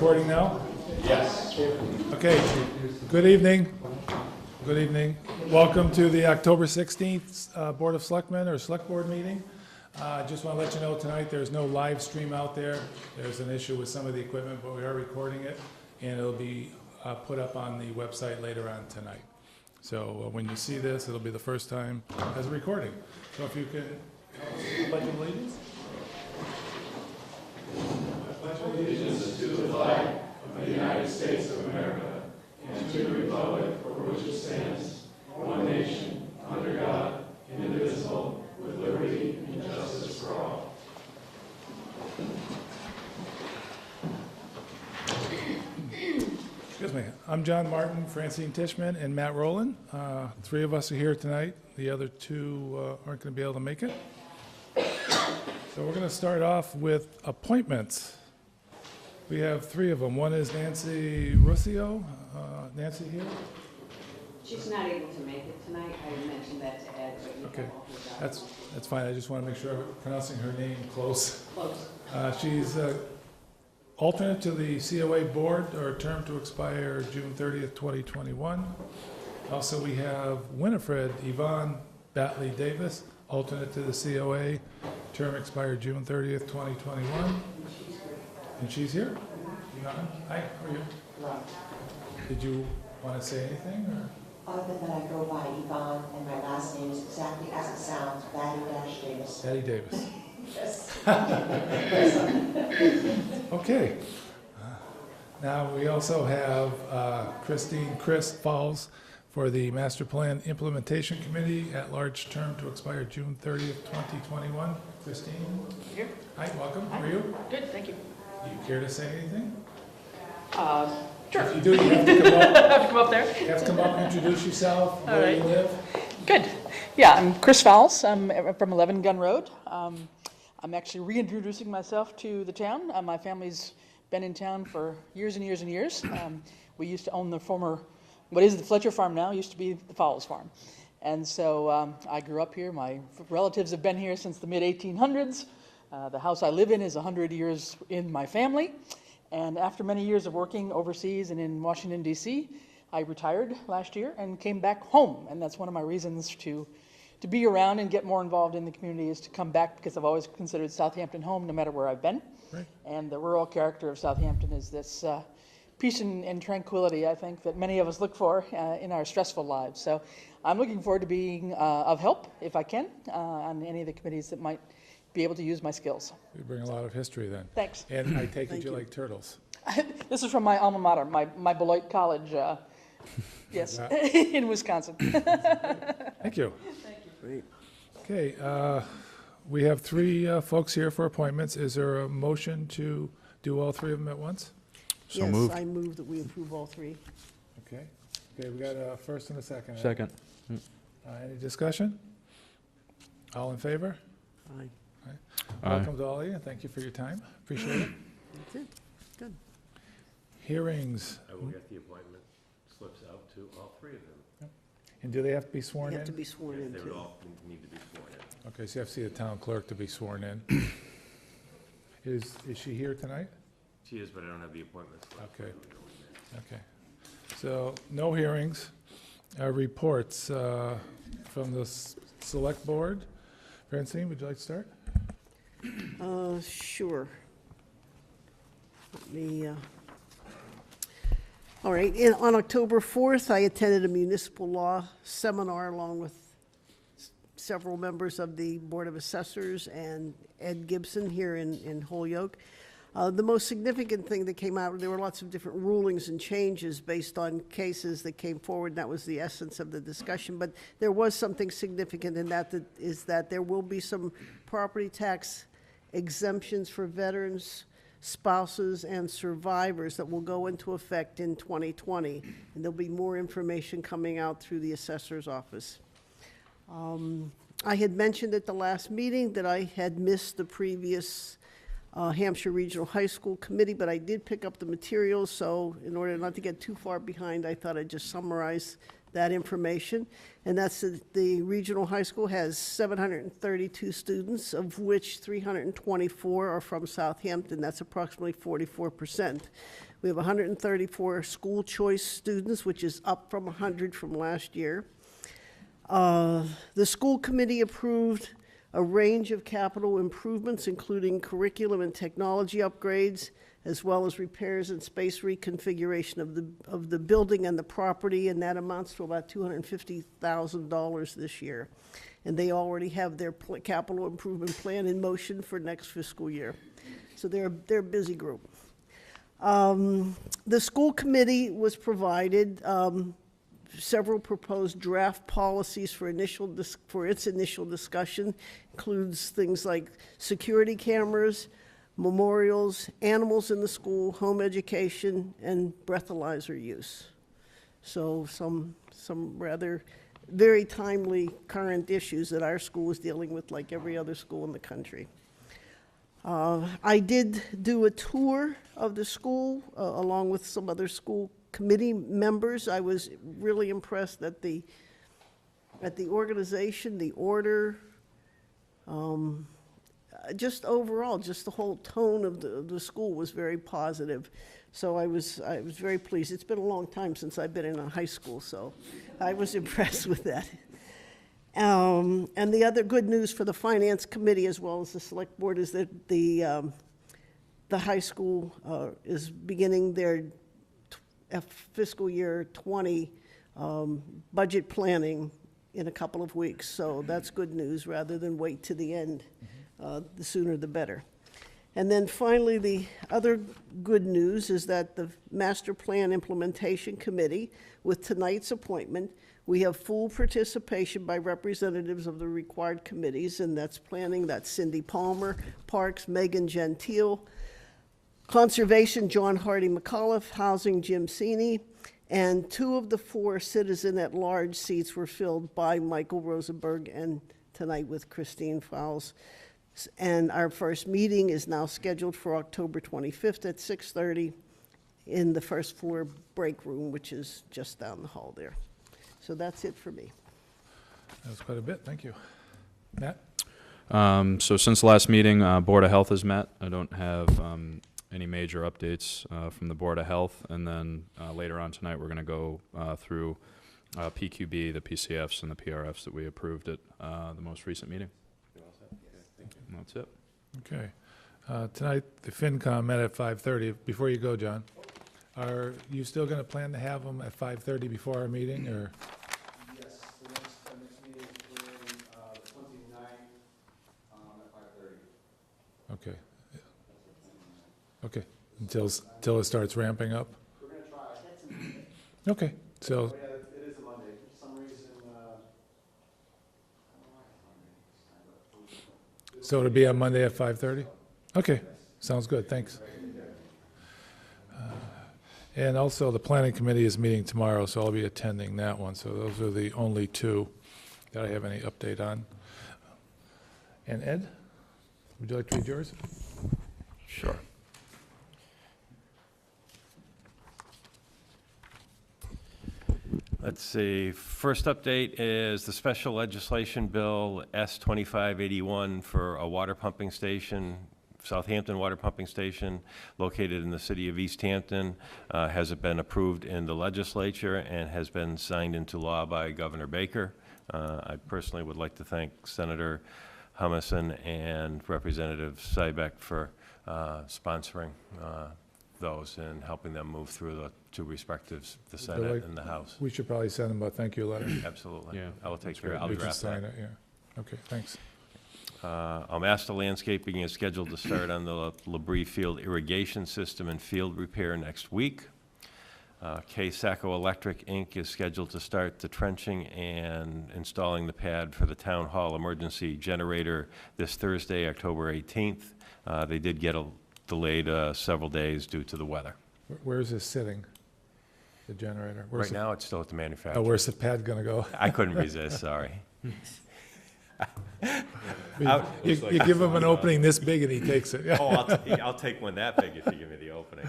recording now? Yes. Okay, good evening. Good evening. Welcome to the October 16th Board of Selectmen or Select Board meeting. Just want to let you know tonight there's no live stream out there. There's an issue with some of the equipment, but we are recording it, and it'll be put up on the website later on tonight. So when you see this, it'll be the first time as a recording. So if you can pledge allegiance. I pledge allegiance to the flag of the United States of America and to the republic for which it stands, one nation, under God, indivisible, with liberty and justice for all. Excuse me. I'm John Martin, Francine Tishman, and Matt Rowland. Three of us are here tonight. The other two aren't going to be able to make it. So we're going to start off with appointments. We have three of them. One is Nancy Ruscio. Nancy here? She's not able to make it tonight. I mentioned that to Ed, but you Okay, have all her jobs. that's fine. I just want to make sure I'm pronouncing her name close. Close. She's alternate to the COA board, or term to expire June 30th, 2021. Also, we have Winifred Yvonne Batley Davis, alternate to the COA, term expired June 30th, 2021. And she's here. Yvonne, hi, how are you? Hello. Did you want to say anything, or? Other than I go by Yvonne, and my last name is exactly as it sounds, Batley-Davis. Patty Davis. Yes. Okay. Now, we also have Chris Falls for the Master Plan Implementation Committee, at-large term to expire June 30th, 2021. Christine? Here. Hi, welcome. Hi. How are you? Good, thank you. Do you care to say anything? Sure. If you do, you have to come up. Have to come up there? You have to come up and introduce yourself, where you right. live. Good. Yeah, I'm Chris Fowles. I'm from 11 Gun Road. I'm actually reintroducing myself to the town. My family's been in town for years and years and years. We used to own the former, what is the Fletcher farm now, used to be the Fowles farm. And so I grew up here. My relatives have been here since the mid-1800s. The house I live in is 100 years in my family. And after many years of working overseas and in Washington, D.C., I retired last year and came back home. And that's one of my reasons to be around and get more involved in the community, is to come back, because I've always considered Southampton home no matter where I've been. Right. And the rural character of Southampton is this peace and tranquility, I think, that many of us look for in our stressful lives. So I'm looking forward to being of help, if I can, on any of the committees that might be able to use my skills. We bring a lot of history then. Thanks. And I take it you like turtles. This is from my alma mater, my Beloit College, yes, in Wisconsin. Thank you. Great. Okay, we have three folks here for appointments. Is there a motion to do all three of them at once? So Yes, moved. I move that we approve all three. Okay. Okay, we got a first and a second. Second. Any discussion? All in favor? Aye. Welcome to all of you, and thank you for your time. Appreciate it. That's it. Good. Hearings, I will get the appointment slips out to all three of them. and do they have to be sworn You have to in? be sworn in, They would too. all need to be sworn in. Okay, so you have to see the town clerk to be sworn in. Is she here tonight? She is, but I don't have the appointment slip. Okay. Okay. So, no hearings. Reports from the Select Board. Francine, would you like to start? Sure. Let me, all right, on October 4th, I attended a municipal law seminar along with several members of the Board of Assessors and Ed Gibson here in Holyoke. The most significant thing that came out, there were lots of different rulings and changes based on cases that came forward. That was the essence of the discussion. But there was something significant in that is that there will be some property tax exemptions for veterans, spouses, and survivors that will go into effect in 2020. And there'll be more information coming out through the assessor's office. I had mentioned at the last meeting that I had missed the previous Hampshire Regional High School Committee, but I did pick up the materials, so in order not to get too far behind, I thought I'd just summarize that information, and that's that the regional high school has 732 students, of which 324 are from Southampton. That's approximately 44%. We have 134 school choice students, which is up from 100 from last year. The school committee approved a range of capital improvements, including curriculum and technology upgrades, as well as repairs and space reconfiguration of the building and the property, and that amounts to about $250,000 this year. And they already have their capital improvement plan in motion for next fiscal year. So they're a busy group. The school committee was provided several proposed draft policies for its initial discussion. Includes things like security cameras, memorials, animals in the school, home education, and breathalyzer use. So some rather very timely current issues that our school is dealing with, like every other school in the country. I did do a tour of the school along with some other school committee members. I was really impressed at the organization, the order, just overall, just the whole tone of the school was very positive. So I was very pleased. It's been a long time since I've been in a high school, so I was impressed with that. And the other good news for the finance committee as well as the select board is that the high school is beginning their fiscal year 20 budget planning in a couple of weeks. So that's good news rather than wait to the end. The sooner the better. And then finally, the other good news is that the Master Plan Implementation Committee, with tonight's appointment, we have full participation by representatives of the required committees, and that's planning, that's Cindy Palmer, Parks, Megan Gentile, Conservation, John Hardy McAuliffe, Housing, Jim Sini, and 2 of the 4 citizen-at-large seats were filled by Michael Rosenberg, and tonight with Christine Fowles. And our first meeting is now scheduled for October 25th at 6:30 in the first floor break room, which is just down the hall there. So that's it for me. That was quite a bit, thank you. Matt? So since the last meeting, Board of Health has met. I don't have any major updates from the Board of Health. And then later on tonight, we're going to go through PQB, the PCFs, and the PRFs that we approved at the most recent meeting. And that's it. Okay. Tonight, the FinCom met at 5:30. Before you go, John, are you still going to plan to have them at 5:30 before our meeting, or? Yes, the next meeting is planned, the 29th, at 5:30. Okay. Okay, until it starts ramping up? We're gonna try. Okay, so, Oh, yeah, it is a Monday. For some reason, I don't know why it's Monday this time, so it'll be on Monday at 5:30? Okay, sounds good, thanks. And also, the planning committee is meeting tomorrow, so I'll be attending that one. So those are the only 2 that I have any update on. And Ed, would you like to read yours? Sure. Let's see, first update is the special legislation bill S-2581 for a water pumping station, Southampton water pumping station located in the city of East Hampton. Has been approved in the legislature and has been signed into law by Governor Baker. I personally would like to thank Senator Humison and Representative Sybeck for sponsoring those and helping them move through the 2 respectives, the Senate and the House. We should probably send them a thank you letter. Absolutely. Yeah. I will take care, I'll We can draft sign that. it, yeah. Okay, thanks. Master landscaping is scheduled to start on the Labrie Field irrigation system and field repair next week. K-Sacco Electric, Inc. is scheduled to start the trenching and installing the pad for the Town Hall emergency generator this Thursday, October 18th. They did get delayed several days due to the weather. Where is this sitting, the generator? Right now, it's still at the manufacturer. Oh, where's the pad gonna go? I couldn't resist, sorry. You give him an opening this big and he takes it. Oh, I'll take one that big if you give me the opening.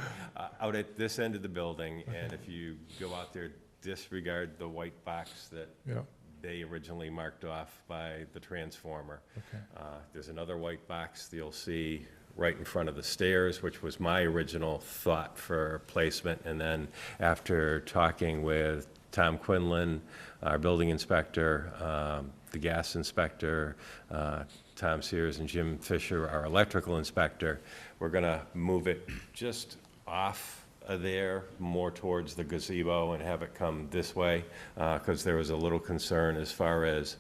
Out at this end of the building, and if you go out there disregard the white box that Yeah, they originally marked off by the transformer. okay. There's another white box that you'll see right in front of the stairs, which was my original thought for placement. And then after talking with Tom Quinlan, our building inspector, the gas inspector, Tom Sears and Jim Fisher, our electrical inspector, we're going to move it just off of there, more towards the gazebo, and have it come this way, because there was a little concern as far as,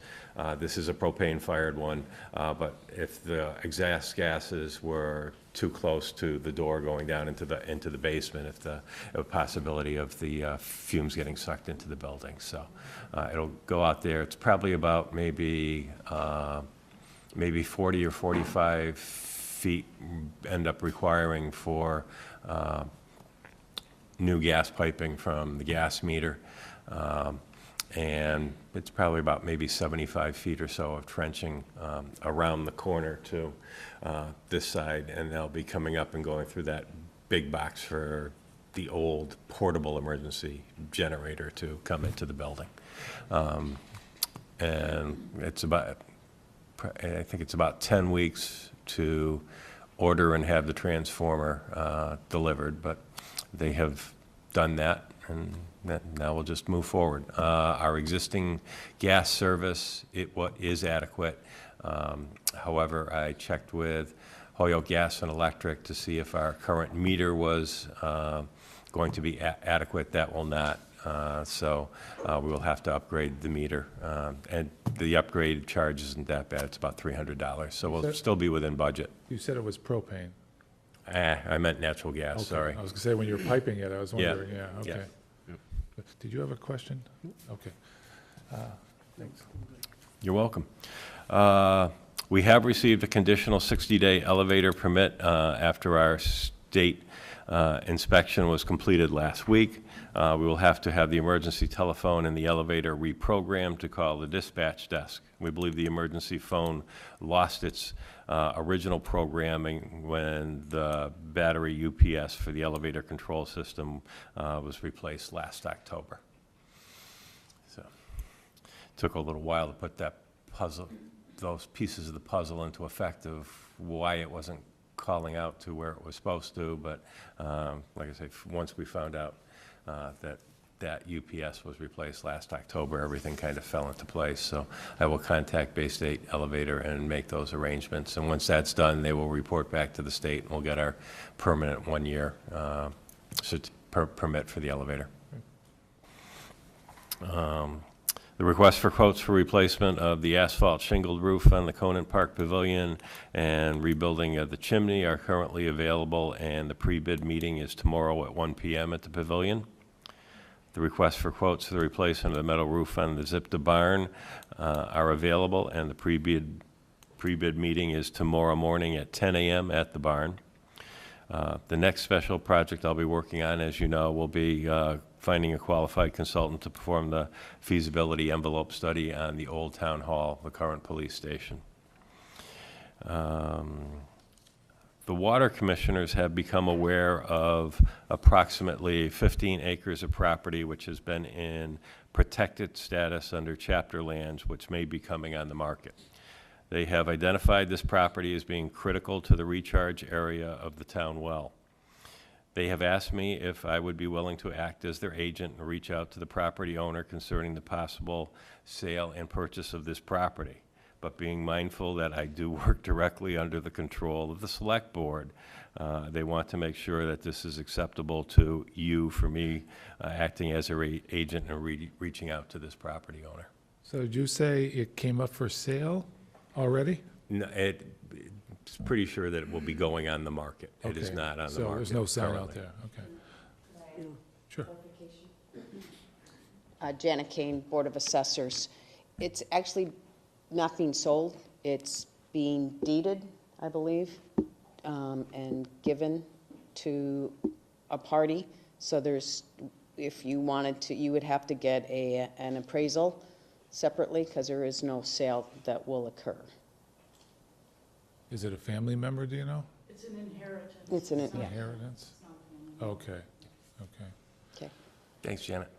this is a propane-fired one, but if the exhaust gases were too close to the door going down into the basement, if the possibility of the fumes getting sucked into the building. So it'll go out there. It's probably about maybe 40 or 45 feet end up requiring for new gas piping from the gas meter. And it's probably about maybe 75 feet or so of trenching around the corner to this side, and they'll be coming up and going through that big box for the old portable emergency generator to come into the building. And it's about, I think it's about 10 weeks to order and have the transformer delivered, but they have done that, and now we'll just move forward. Our existing gas service, what is adequate. However, I checked with Holyoke Gas and Electric to see if our current meter was going to be adequate. That will not. So we will have to upgrade the meter. And the upgrade charge isn't that bad. It's about $300. So we'll still be within budget. You said it was propane. I meant natural gas, Okay. sorry. I was gonna say, when you were piping it, I was Yeah. wondering, yeah, okay. Yeah. Did you have a question? Okay. Thanks. You're welcome. We have received a conditional 60-day elevator permit after our state inspection was completed last week. We will have to have the emergency telephone in the elevator reprogrammed to call the dispatch desk. We believe the emergency phone lost its original programming when the battery UPS for the elevator control system was replaced last October. So it took a little while to put that puzzle, those pieces of the puzzle into effect of why it wasn't calling out to where it was supposed to, but like I say, once we found out that UPS was replaced last October, everything kind of fell into place. So I will contact Bay State Elevator and make those arrangements. And once that's done, they will report back to the state, and we'll get our permanent one-year permit for the elevator. The request for quotes for replacement of the asphalt shingled roof on the Conant Park Pavilion and rebuilding of the chimney are currently available, and the pre-bid meeting is tomorrow at 1 p.m. at the pavilion. The request for quotes for the replacement of the metal roof on the Zipta barn are available, and the pre-bid meeting is tomorrow morning at 10 a.m. at the barn. The next special project I'll be working on, as you know, will be finding a qualified consultant to perform the feasibility envelope study on the old town hall, the current police station. The water commissioners have become aware of approximately 15 acres of property which has been in protected status under chapter lands, which may be coming on the market. They have identified this property as being critical to the recharge area of the town well. They have asked me if I would be willing to act as their agent and reach out to the property owner concerning the possible sale and purchase of this property. But being mindful that I do work directly under the control of the select board, they want to make sure that this is acceptable to you for me acting as an agent and reaching out to this property owner. So did you say it came up for sale already? No, it's pretty sure that it will be going on the market. It is Okay. not on the So market there's no sign out currently. there, okay. Sure. Janet Kane, Board of Assessors. It's actually not being sold. It's being deeded, I believe, and given to a party. So there's, if you wanted to, you would have to get an appraisal separately, because there is no sale that will occur. Is it a family member, do you know? It's an inheritance. It's an, yeah, Inheritance? Okay, okay. okay. Thanks, Janet.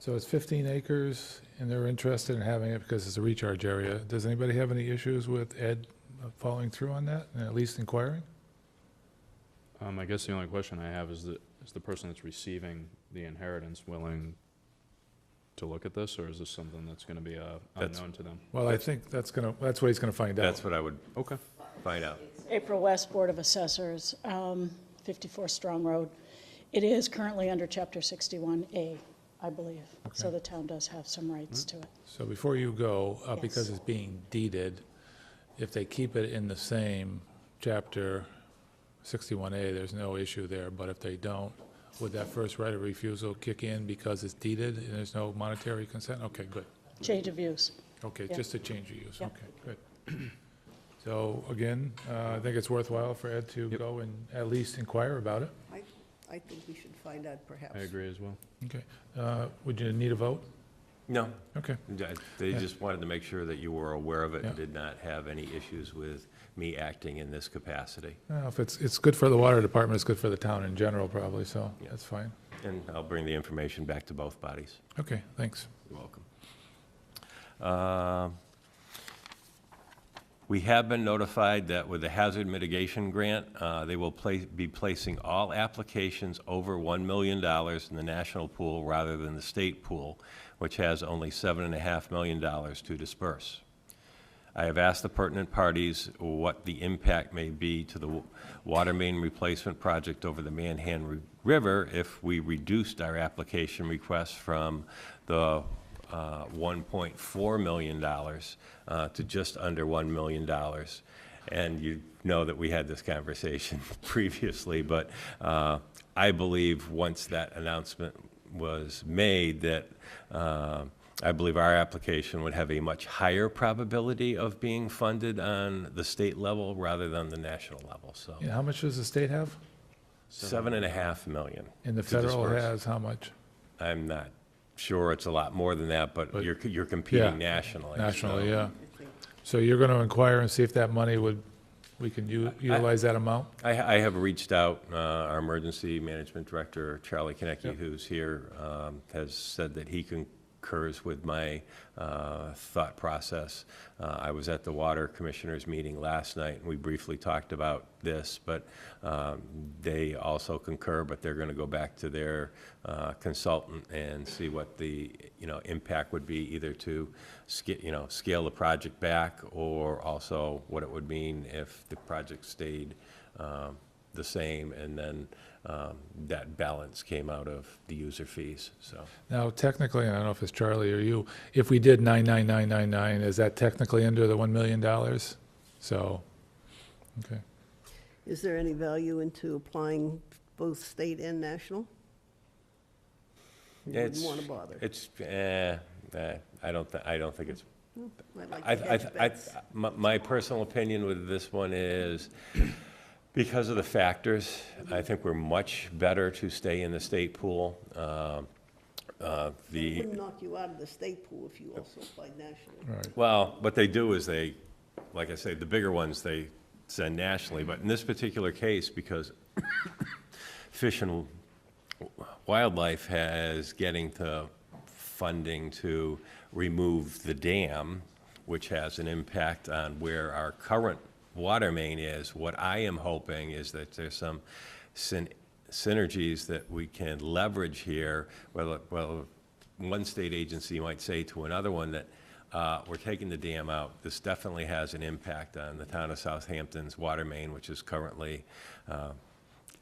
So it's 15 acres, and they're interested in having it because it's a recharge area. Does anybody have any issues with Ed following through on that, and at least inquiring? I guess the only question I have is the person that's receiving the inheritance willing to look at this, or is this something that's gonna be That's- unknown to them? Well, I think that's what he's gonna find out. That's what I would Okay. find out. April West Board of Assessors, 54 Strong Road. It is currently under Chapter 61A, I believe. So Okay. the town does have some rights to it. So before you go, because Yes. it's being deeded, if they keep it in the same chapter 61A, there's no issue there, but if they don't, would that first right of refusal kick in because it's deeded and there's no monetary consent? Okay, good. Change of use. Okay, Yeah. just a change of use, Yeah. okay, good. So again, I think it's worthwhile for Ed to go and at least inquire about it. I think we should find out perhaps. I agree as well. Okay, would you need a vote? No, Okay, they Yeah. just wanted to make sure that you were aware of it and Yeah. did not have any issues with me acting in this capacity. well, if it's good for the water department, it's good for the town in general probably, so Yeah. that's fine. And I'll bring the information back to both bodies. Okay, thanks. You're welcome. We have been notified that with the hazard mitigation grant, they will be placing all applications over $1 million in the national pool rather than the state pool, which has only $7.5 million to disperse. I have asked the pertinent parties what the impact may be to the water main replacement project over the Manhan River if we reduced our application request from the $1.4 million to just under $1 million. And you know that we had this conversation previously, but I believe once that announcement was made that I believe our application would have a much higher probability of being funded on the state level rather than the national level, so. Yeah, how much does the state have? $7.5 million. And the to federal disperse. has how much? I'm not sure, it's a lot more than that, but But- you're Yeah. competing nationally. Nationally, so- yeah. So you're going to inquire and see if that money we can utilize that amount? I have reached out, our emergency management director, Charlie Konecki, Yep. who's here, has said that he concurs with my thought process. I was at the Water Commissioners meeting last night, and we briefly talked about this, but they also concur, but they're going to go back to their consultant and see what the, impact would be, either to scale the project back, or also what it would mean if the project stayed the same, and then that balance came out of the user fees, so. Now, technically, and I don't know if it's Charlie or you, if we did 99999, is that technically under the $1 million? So, okay. Is there any value into applying both state and national? You wouldn't want to bother. It's, I don't think it's, I'd like to hedge bets. my personal opinion with this one is, because of the factors, I think we're much better to stay in the state pool. It wouldn't knock you out of the state pool if you also applied nationally. All right. Well, what they do is they, like I say, the bigger ones, they send nationally, but in this particular case, because Fish and Wildlife has getting to funding to remove the dam, which has an impact on where our current water main is, what I am hoping is that there's some synergies that we can leverage here. Well, one state agency might say to another one that we're taking the dam out. This definitely has an impact on the town of Southampton's water main, which is currently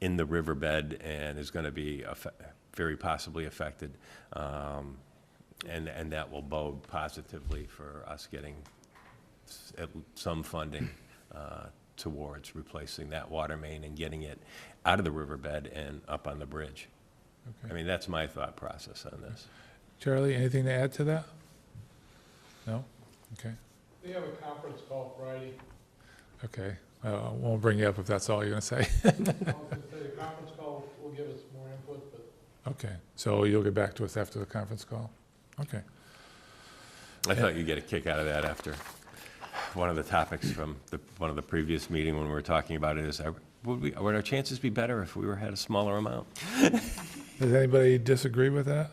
in the riverbed and is going to be very possibly affected. And that will bode positively for us getting some funding towards replacing that water main and getting it out of the riverbed and up on the bridge. I Okay. mean, that's my thought process on this. Charlie, anything to add to that? No? Okay, They have a conference call Friday. okay. I won't bring you up if that's all you're going to say. I was gonna say the conference call will give us more input, but Okay, so you'll get back to us after the conference call? Okay. I thought you'd get a kick out of that after one of the topics from one of the previous meeting when we were talking about it is, would our chances be better if we had a smaller amount? Does anybody disagree with that?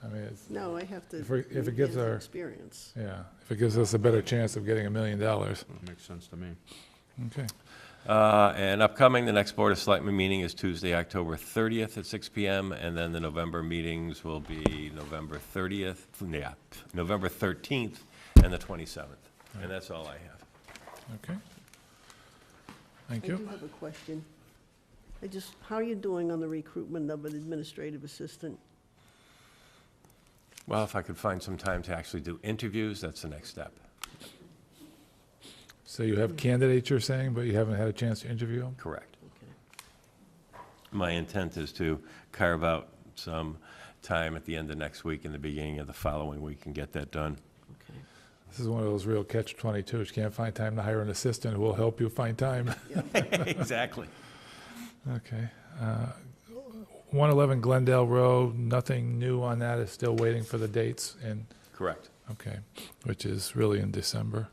I mean, it's, No, I have to. If it gives enhance the our- Experience. yeah, if it gives us a better chance of getting $1 million. Makes sense to me. Okay. And upcoming, the next Board of Selectmen meeting is Tuesday, October 30th at 6 PM, and then the November meetings will be November 30th, November 13th and the 27th. And that's all I have. Okay. Thank I do you. have a question. How are you doing on the recruitment of an administrative assistant? Well, if I could find some time to actually do interviews, that's the next step. So you have candidates, you're saying, but you haven't had a chance to interview them? Correct. Okay. My intent is to carve out some time at the end of next week and the beginning of the following week and get that done. Okay. This is one of those real catch-22s. You can't find time to hire an assistant who will help you find time. Exactly. Okay. 111 Glendale Road, nothing new on that, is still waiting for the dates, and, Correct. okay, which is really in December.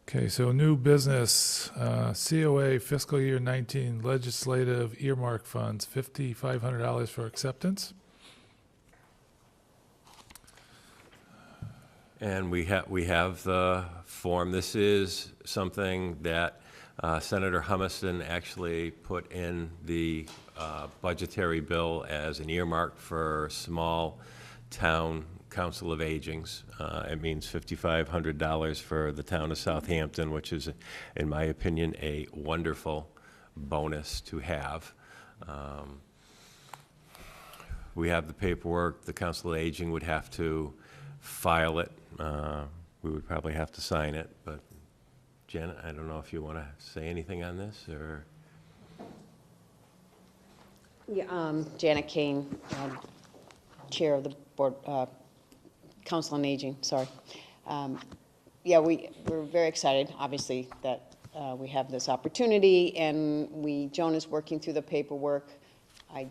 Okay, so new business, COA fiscal year 19 legislative earmark funds, $5,500 for acceptance. And we have the form. This is something that Senator Humison actually put in the budgetary bill as an earmark for small town council of agings. It means $5,500 for the town of Southampton, which is, in my opinion, a wonderful bonus to have. We have the paperwork. The council of aging would have to file it. We would probably have to sign it, but Janet, I don't know if you want to say anything on this, or? Yeah, Janet Kane, Chair of the Board, Council on Aging, sorry. Yeah, we're very excited, obviously, that we have this opportunity, and Joan is working through the paperwork. I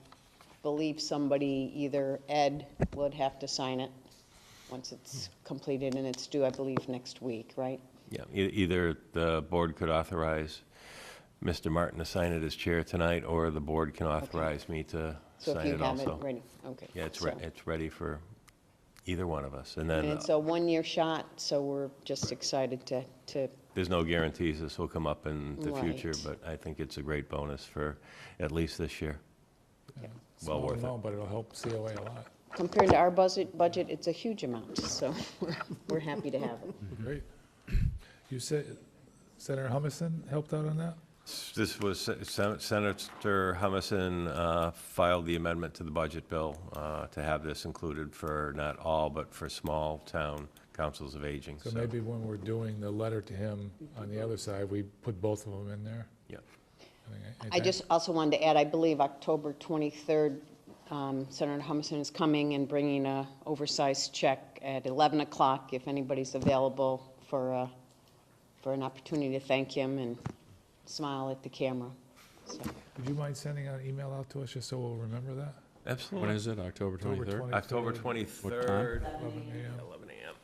believe somebody, either Ed, would have to sign it once it's completed, and it's due, I believe, next week, right? Yeah, either the board could authorize Mr. Martin to sign it as chair tonight, or the board can authorize me to So if sign you it have also. it ready, okay. Yeah, it's So- ready for either one of us. And And then it's a one-year shot, so we're just excited to, there's no guarantees this will come up in the future, Right. but I think it's a great bonus for at least this year. Well Small worth it. amount, but it'll help COA a lot. compared to our budget, it's a huge amount, so we're happy to have it. Great. You said Senator Humison helped out on that? This was, Senator Humison filed the amendment to the budget bill to have this included for not all, but for small town councils of aging. So maybe when we're doing the letter to him on the other side, we put both of them in there? Yeah. I just also wanted to add, I believe October 23rd, Senator Humison is coming and bringing a oversized check at 11 o'clock, if anybody's available for an opportunity to thank him and smile at the camera. So, Would you mind sending an email out to us just so we'll remember that? Absolutely. When is it, October October 23rd? October 23rd, 23rd, 11 a.m. 11 a.m.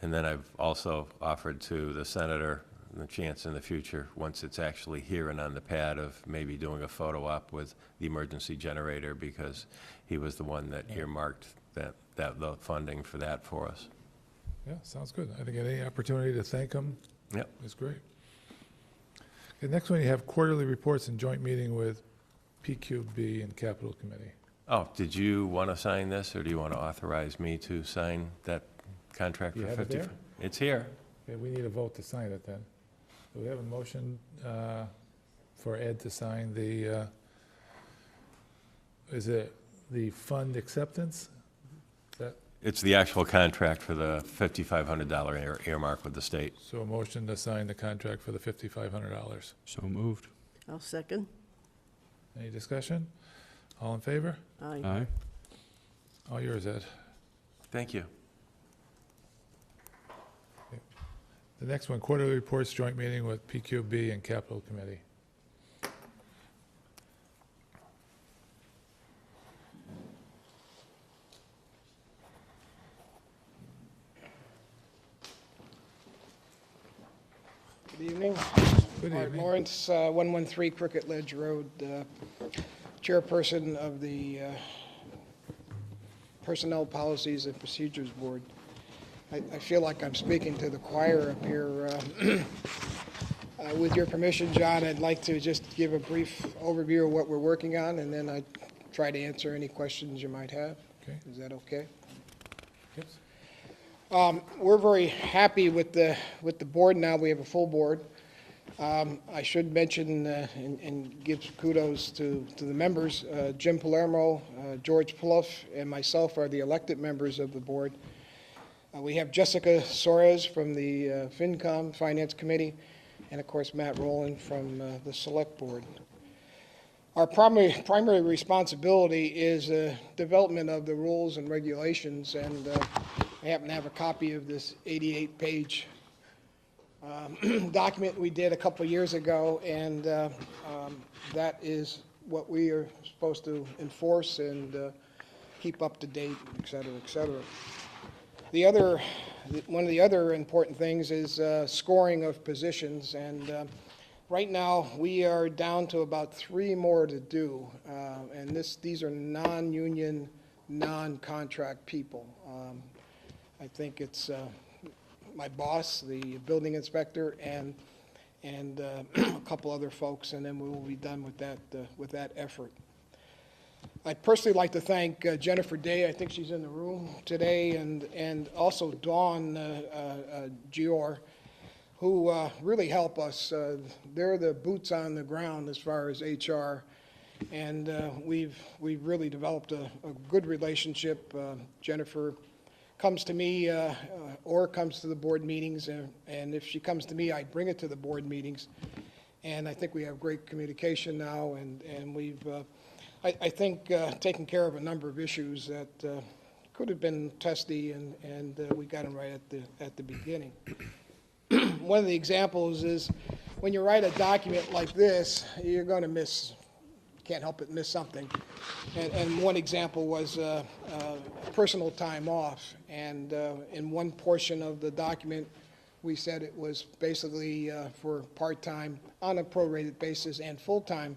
And then I've also offered to the senator the chance in the future, once it's actually here and on the pad, of maybe doing a photo op with the emergency generator, because he was the one that earmarked the funding for that for us. Yeah, sounds good. I think any opportunity to thank him Yep. is great. Okay, next one, you have quarterly reports and joint meeting with PQB and Capital Committee. Oh, did you want to sign this, or do you want to authorize me to sign that contract You for have it 50? there? It's here. Okay, we need a vote to sign it then. Do we have a motion for Ed to sign the, is it the fund acceptance? Is that, It's the actual contract for the $5,500 earmark with the state. so a motion to sign the contract for the $5,500. So moved. I'll second. Any discussion? All in favor? Aye. Aye. All yours, Ed. Thank you. The next one, quarterly reports, joint meeting with PQB and Capital Committee. Good Art evening. Lawrence, 113 Cricket Ledge Road, chairperson of the Personnel Policies and Procedures Board. I feel like I'm speaking to the choir up here. With your permission, John, I'd like to just give a brief overview of what we're working on, and then I'd try to answer any questions you might have. Okay. Is that okay? Yes. We're very happy with the board now. We have a full board. I should mention and give kudos to the members. Jim Palermo, George Plouffe, and myself are the elected members of the board. We have Jessica Soares from the FinCom Finance Committee, and of course Matt Rowland from the Select Board. Our primary responsibility is development of the rules and regulations, and I happen to have a copy of this 88-page document we did a couple of years ago, and that is what we are supposed to enforce and keep up to date, et cetera, et cetera. One of the other important things is scoring of positions, and right now we are down to about 3 more to do, and these are non-union, non-contract people. I think it's my boss, the building inspector, and a couple other folks, and then we will be done with that effort. I'd personally like to thank Jennifer Day, I think she's in the room today, and also Dawn Gior, who really help us. They're the boots on the ground as far as HR, and we've really developed a good relationship. Jennifer comes to me or comes to the board meetings, and if she comes to me, I bring it to the board meetings, and I think we have great communication now, and we've I think taken care of a number of issues that could have been testy, and we got them right at the beginning. One of the examples is when you write a document like this, you're going to can't help but miss something. And one example was personal time off, and in one portion of the document, we said it was basically for part-time on a prorated basis and full-time,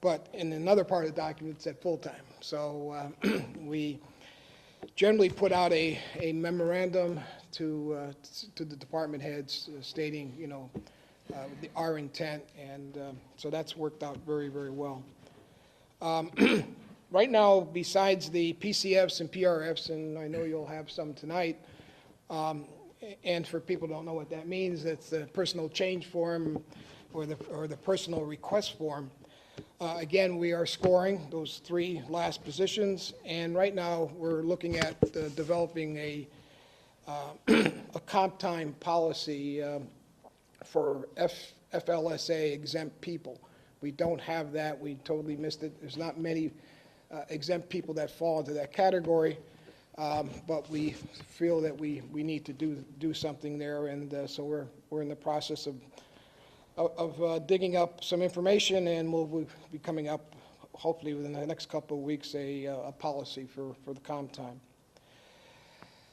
but in another part of the document, it said full-time. So we generally put out a memorandum to the department heads stating, our intent, and so that's worked out very, very well. Right now, besides the PCFs and PRFs, and I know you'll have some tonight, and for people who don't know what that means, it's the personal change form or the personal request form. Again, we are scoring those 3 last positions, and right now we're looking at developing a comp time policy for FLSA exempt people. We don't have that. We totally missed it. There's not many exempt people that fall into that category, but we feel that we need to do something there, and so we're in the process of digging up some information, and we'll be coming up, hopefully within the next couple of weeks, a policy for the comp time.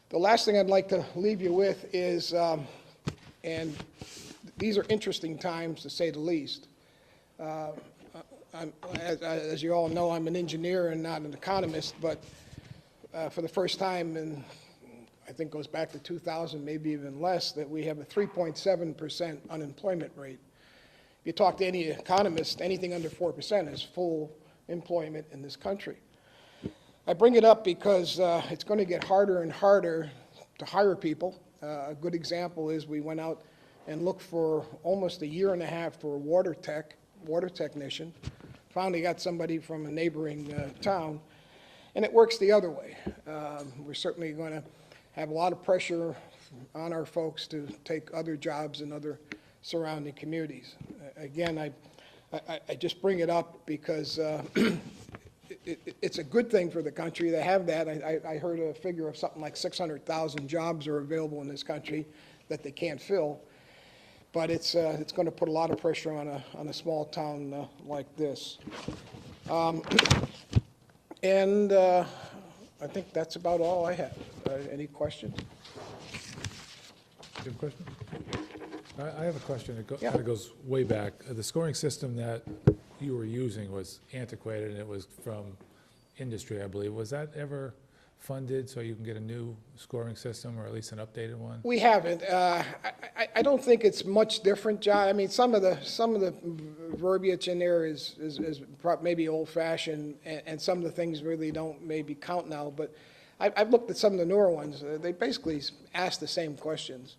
The last thing I'd like to leave you with is, and these are interesting times to say the least. As you all know, I'm an engineer and not an economist, but for the first time, and I think goes back to 2000, maybe even less, that we have a 3.7% unemployment rate. If you talk to any economist, anything under 4% is full employment in this country. I bring it up because it's going to get harder and harder to hire people. A good example is we went out and looked for almost 1.5 years for a water technician. Finally got somebody from a neighboring town, and it works the other way. We're certainly going to have a lot of pressure on our folks to take other jobs in other surrounding communities. Again, I just bring it up because it's a good thing for the country to have that. I heard a figure of something like 600,000 jobs are available in this country that they can't fill. But it's going to put a lot of pressure on a small town like this. And I think that's about all I have. Any questions? Good question. I have a question. It Yeah. kind of goes way back. The scoring system that you were using was antiquated, and it was from industry, I believe. Was that ever funded so you can get a new scoring system, or at least an updated one? We haven't. I don't think it's much different, John. I mean, some of the verbiage in there is maybe old-fashioned, and some of the things really don't maybe count now, but I've looked at some of the newer ones. They basically ask the same questions.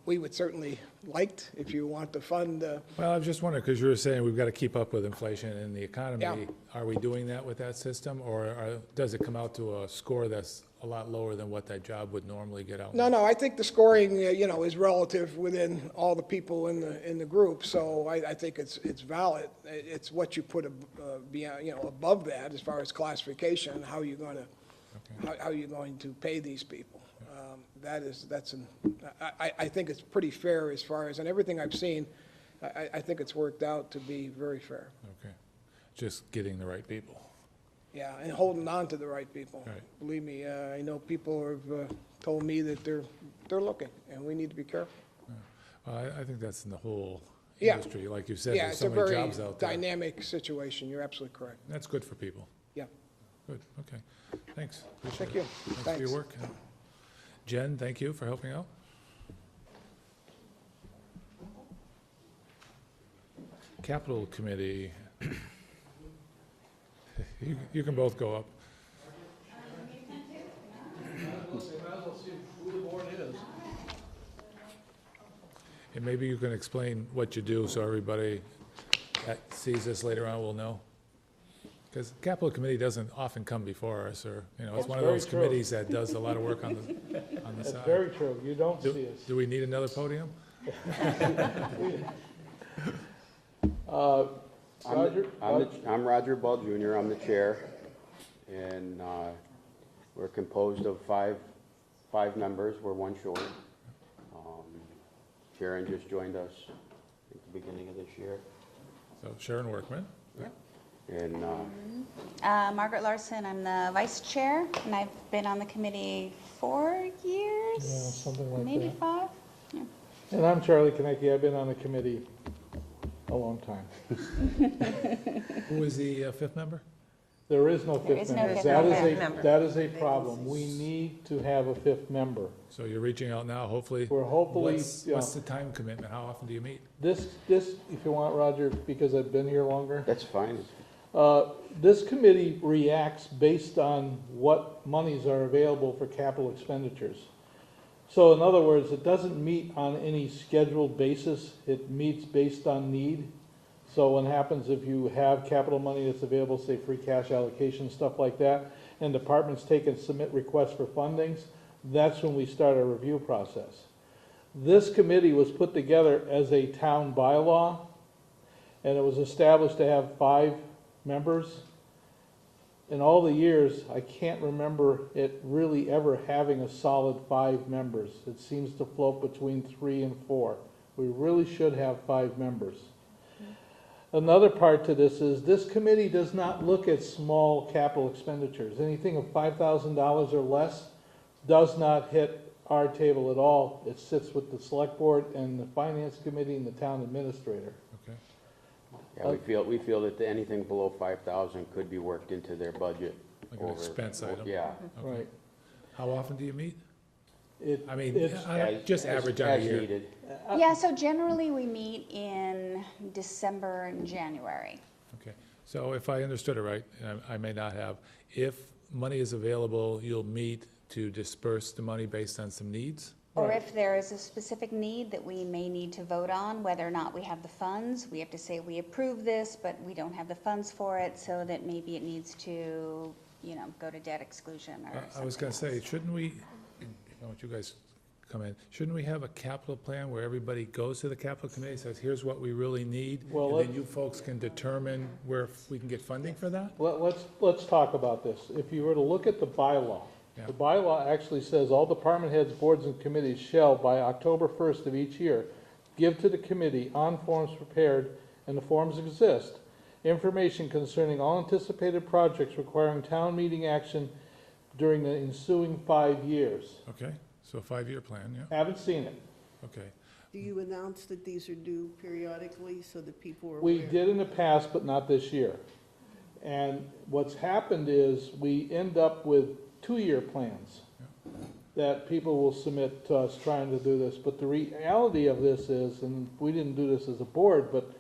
We would certainly liked, if you want to fund, Well, I was just wondering, because you were saying we've got to keep up with inflation and the economy. Yeah. Are we doing that with that system, or does it come out to a score that's a lot lower than what that job would normally get out? no, I think the scoring, is relative within all the people in the group, so I think it's valid. It's what you put beyond, above that as far as classification, how you're going to, how you're going to pay these people. I think it's pretty fair as far as, and everything I've seen, I think it's worked out to be very fair. Okay. Just getting the right people. Yeah, and holding on to the right people. Right. Believe me, I know people have told me that they're looking, and we need to be careful. Well, I think that's in the whole Yeah. industry. Like you said, Yeah, there's it's so a many very jobs out there. dynamic situation. You're absolutely correct. That's good for people. Yeah. Good, okay. Thanks. Appreciate Thank it. you. Thanks for Thanks. your work. Jen, thank you for helping out. Capital Committee. You can both go up. And maybe you can explain what you do so everybody that sees this later on will know. Because Capital Committee doesn't often come before us, or, it's one of those committees that does a lot of work on the side. That's very true. You don't see us. Do we need another podium? Roger? I'm Roger Ball Jr., I'm the chair, and we're composed of five members, we're one short. Sharon just joined us at the beginning of this year. So Sharon Workman. And Margaret Larson, I'm the vice chair, and I've been on the committee 4 years, Yeah, something like maybe that. 5. Yeah. And I'm Charlie Konecki. I've been on the committee a long time. Who is the fifth member? There is no There fifth is no member. fifth That is member. that is a problem. We need to have a fifth member. So you're reaching out now, hopefully. We're hopefully, What's the time commitment? How often do you meet? This, if you want, Roger, because I've been here longer. that's fine. This committee reacts based on what monies are available for capital expenditures. So in other words, it doesn't meet on any scheduled basis. It meets based on need. So what happens if you have capital money that's available, say free cash allocation, stuff like that, and departments take and submit requests for fundings, that's when we start our review process. This committee was put together as a town bylaw, and it was established to have 5 members. In all the years, I can't remember it really ever having a solid 5 members. It seems to float between 3 and 4. We really should have 5 members. Another part to this committee does not look at small capital expenditures. Anything of $5,000 or less does not hit our table at all. It sits with the select board and the finance committee and the town administrator. Okay. Yeah, we feel that anything below 5,000 could be worked into their budget. Like an expense item. Yeah. Okay. Right. How often do you meet? It, I mean, it's, just average on a As year. needed. Yeah, so generally we meet in December and January. Okay. So if I understood it right, and I may not have, if money is available, you'll meet to disperse the money based on some needs? Or Right. if there is a specific need that we may need to vote on, whether or not we have the funds, we have to say we approve this, but we don't have the funds for it, so that maybe it needs to, go to debt exclusion or something. I was gonna say, shouldn't we, I want you guys to come in, shouldn't we have a capital plan where everybody goes to the capital committee, says, here's what we really need? Well, And then you folks can determine where we can get funding for that? let's talk about this. If you were to look at the bylaw, Yeah. the bylaw actually says all department heads, boards, and committees shall, by October 1st of each year, give to the committee on forms prepared, and the forms exist, information concerning all anticipated projects requiring town meeting action during the ensuing 5 years. Okay, so a 5-year plan, yeah, Haven't seen it. okay. Do you announce that these are due periodically so that people are aware? We did in the past, but not this year. And what's happened is we end up with 2-year plans that people will submit to us trying to do this. But the reality of this is, and we didn't do this as a board, but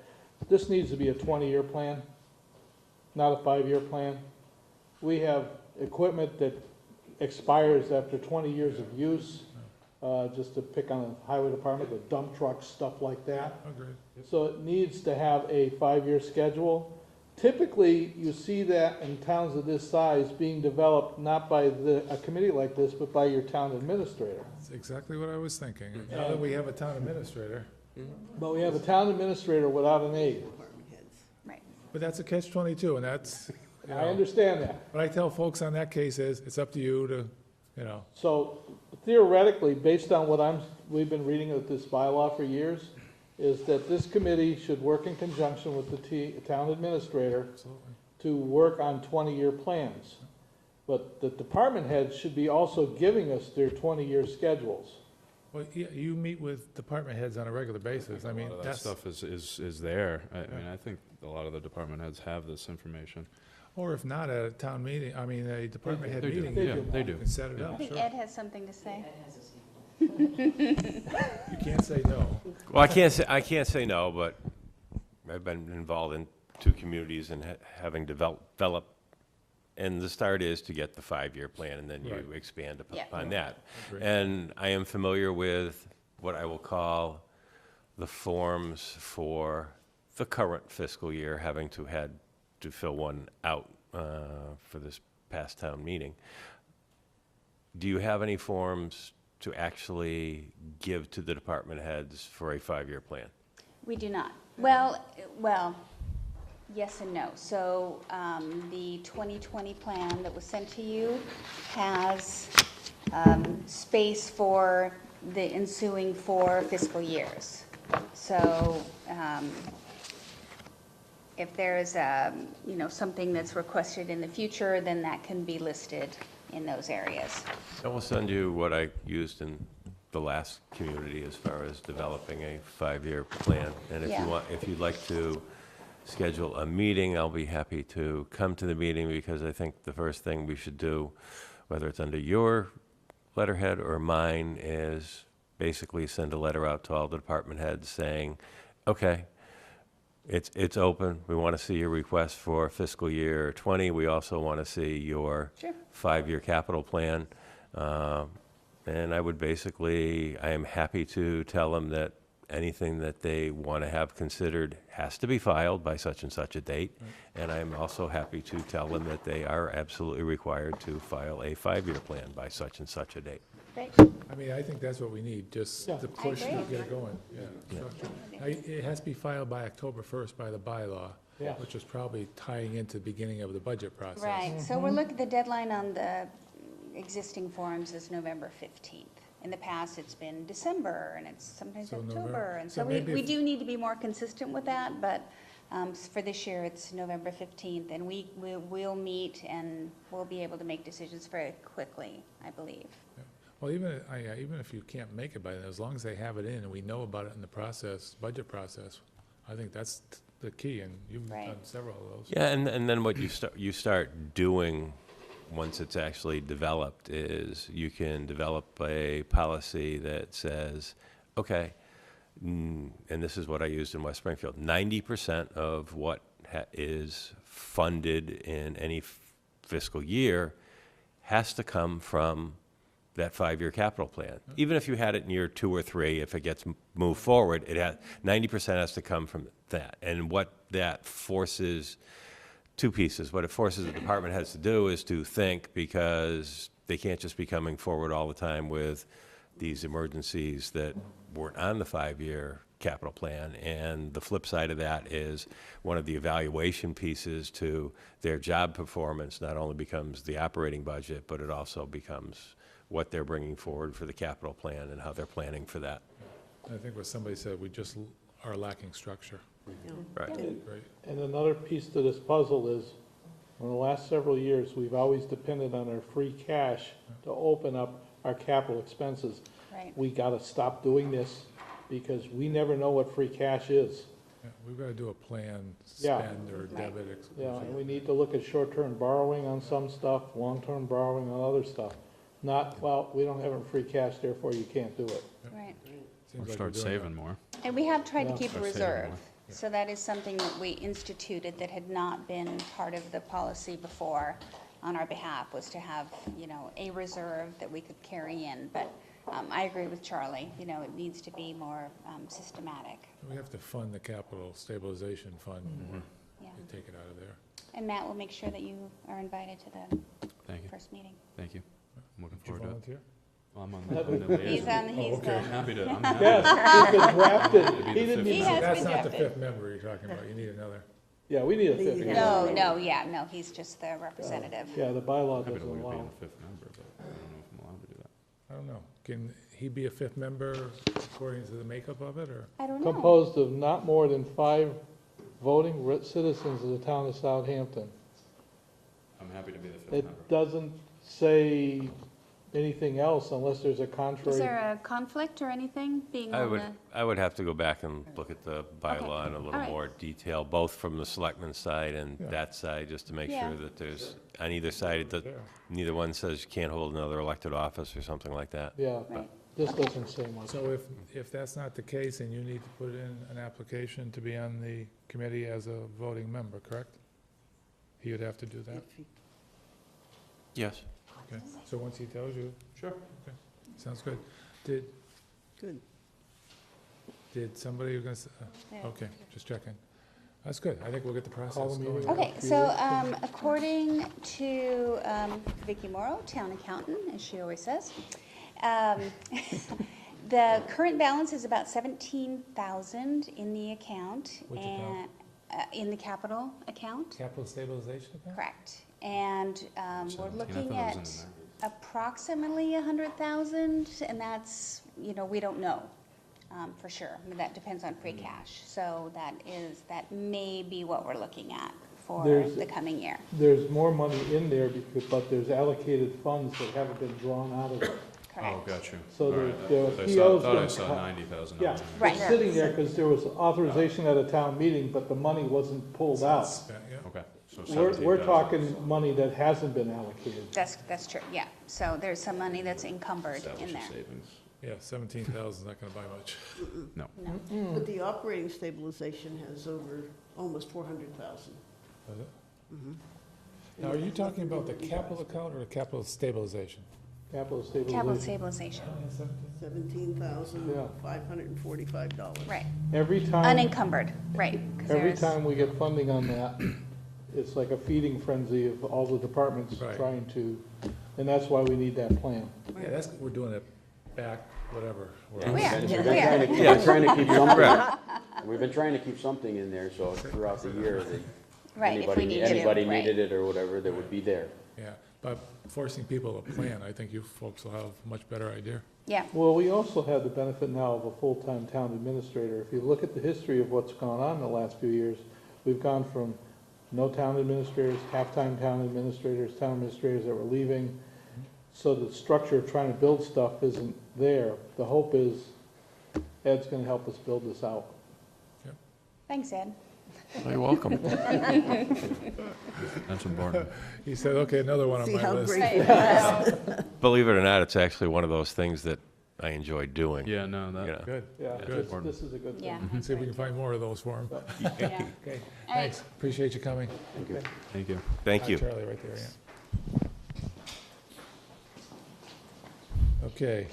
this needs to be a 20-year plan, not a 5-year plan. We have equipment that expires after 20 years of use. Just to pick on the highway department, the dump trucks, stuff like that. Agreed. So it needs to have a 5-year schedule. Typically, you see that in towns of this size being developed not by a committee like this, but by your town administrator. That's exactly what I was thinking. Now that we have a town administrator, But we have a town administrator without an aide. Department heads. Right. but that's a catch-22, and that's, you I know, understand that. what I tell folks on that case is, it's up to you to, you know, So theoretically, based on what we've been reading of this bylaw for years, is that this committee should work in conjunction with the town administrator absolutely. to work on 20-year plans. But the department heads should be also giving us their 20-year schedules. Well, you meet with department heads on a regular basis. I mean, A lot of that that's, stuff is there. I mean, I think a lot of the department heads have this information. or if not, at a town meeting, I mean, a department head They do, meeting. yeah, you they do. can set it Yeah. I up, think sure. Ed has something to say. You can't say no. Well, I can't say no, but I've been involved in 2 communities and having developed, and the start is to get the 5-year plan, and then you Right. expand Yeah. upon that. Agree. And I am familiar with what I will call the forms for the current fiscal year, having had to fill one out for this past town meeting. Do you have any forms to actually give to the department heads for a 5-year plan? We do not. Well, yes and no. So the 2020 plan that was sent to you has space for the ensuing 4 fiscal years. So if there is something that's requested in the future, then that can be listed in those areas. I will send you what I used in the last community as far as developing a 5-year plan. And if Yeah. you want, if you'd like to schedule a meeting, I'll be happy to come to the meeting, because I think the first thing we should do, whether it's under your letterhead or mine, is basically send a letter out to all the department heads saying, okay, it's open. We want to see your request for fiscal year 20. We also want to see your Sure. 5-year capital plan. And I am happy to tell them that anything that they want to have considered has to be filed by such and such a date. And I'm also happy to tell them that they are absolutely required to file a 5-year plan by such and such a date. Great. I mean, I think that's what we need, just Yeah. to push agree. and get it going. Yeah. structure. Now, it has to be filed by October 1st by the bylaw, Yeah. which is probably tying into the beginning of the budget process. Right. So we're looking, the deadline on the existing forms is November 15th. In the past, it's been December, and it's sometimes So October. November. And So so maybe we if- do need to be more consistent with that, but for this year, it's November 15th. And we'll meet and we'll be able to make decisions very quickly, I believe. Well, even if you can't make it by then, as long as they have it in and we know about it in the process, budget process, I think that's the key, and you've Right. done several of those. Yeah, and then what you start doing once it's actually developed is you can develop a policy that says, okay, and this is what I used in West Springfield, 90% of what is funded in any fiscal year has to come from that 5-year capital plan. Even if you had it in year 2 or 3, if it gets moved forward, 90% has to come from that. And what that forces, 2 pieces. What it forces the department heads to do is to think, because they can't just be coming forward all the time with these emergencies that weren't on the 5-year capital plan. And the flip side of that is one of the evaluation pieces to their job performance not only becomes the operating budget, but it also becomes what they're bringing forward for the capital plan and how they're planning for that. I think what somebody said, we just are lacking structure. Right. Right. And another piece to this puzzle is, in the last several years, we've always depended on our free cash to open up our capital expenses. Right. We gotta stop doing this, because we never know what free cash is. Yeah, we've got to do a plan, Yeah. spend or debit Yeah, exclusion. and we need to look at short-term borrowing on some stuff, long-term borrowing on other stuff. Not, well, we don't have any free cash, therefore you can't do it. Right. Seems Or like start we're doing saving more. And we have tried to Yeah. keep a Start saving reserve. more. So that is something that we instituted that had not been part of the policy before on our behalf, was to have, you know, a reserve that we could carry in. But I agree with Charlie, you know, it needs to be more systematic. We have to fund the capital stabilization fund more, Yeah. and take it out of there. And Matt will make sure that you are invited to the Thank you. first meeting. Thank you. I'm looking Did you forward to it. volunteer? Well, I'm on the liaison. He's on, he's okay. I'm the, happy to, I'm happy Yes, to. he's been drafted. It'd be He the didn't fifth He even, has That's been not the drafted. fifth member you're talking about, you need another. yeah, we need a The- fifth. Yeah. member. no, he's just the representative. Yeah, the bylaw Happy to doesn't be allow. the fifth member, but I don't know if I'm allowed to do that. I don't know, can he be a fifth member according to the makeup of it, or? I don't know. Composed of not more than 5 voting citizens of the town of Southampton. I'm happy to be the fifth It member. doesn't say anything else unless there's a Is contrary. there a conflict or anything being I on would, the? I would have to go back and look at the bylaw in a little All right. more detail, both from the selectmen's side and Yeah. that side, just to make Yeah. sure that there's, on either side, that There. neither one says you can't hold another elected office or something like that. Yeah, Right. this doesn't say much. So if that's not the case, then you need to put in an application to be on the committee as a voting member, correct? He would have to do that? If he- Yes. Okay, so once he tells you? Sure. Okay, sounds good. Did Good. somebody, gonna Yeah. okay, just checking. That's good, I think we'll get the Call process the going. meeting. Okay, so according to Vicki Morrow, town accountant, as she always says, the current balance is about 17,000 in the account. Which account? And in the capital account, Capital stabilization account? correct. And we're 17, I thought looking it at was in approximately 100,000, and that's, you know, we don't know for sure. I mean, that depends on free cash. So that may be what we're looking at for There's- the coming year. There's more money in there, but there's allocated funds that haven't been drawn out of it. Correct. Oh, got you. So All there- right, there are I POs thought I been saw cut. 90,000. Yeah, Right. it's sitting there because there was authorization at a town meeting, but the money wasn't pulled out. Spent, yeah. Okay, so We're 17,000. talking money that hasn't been allocated. That's true, yeah. So there's some money that's encumbered Establish in a there. savings. Yeah, 17,000 is not gonna buy much. No. But the operating stabilization has over almost 400,000. Does it? Now, are you talking about the capital account or the capital stabilization? Capital Capital stabilization. stabilization, $17,545. right. Every time, Unencumbered, right. 'cause every there's- time we get funding on that, it's like a feeding frenzy of all the departments Right. trying to, and that's why we need that plan. Yeah, that's, we're doing it back, whatever. Yeah, We are. We've been We trying to are. keep- we've been trying to keep something, we've been trying to keep something in there, so throughout the year, that Right, if we need to, anybody right. needed it or whatever, that would be there. Yeah, but forcing people to plan, I think you folks will have a much better idea. Yeah, Well, we also have the benefit now of a full-time town administrator. If you look at the history of what's gone on in the last few years, we've gone from no town administrators, half-time town administrators that were leaving. So the structure of trying to build stuff isn't there. The hope is Ed's gonna help us build this out. thanks, Ed. You're welcome. That's important. He said, okay, another one on See my how list. great. Believe it or not, it's actually one of those things that I enjoy doing. Yeah, no, that, Yeah. Good, Yeah, Good. this is a good thing. Yeah. see if we can find more of those for him. Yeah. Okay, All right. thanks, appreciate you coming. Thank you. thank you. Thank Hi, you. Charlie, right there, yeah. Okay.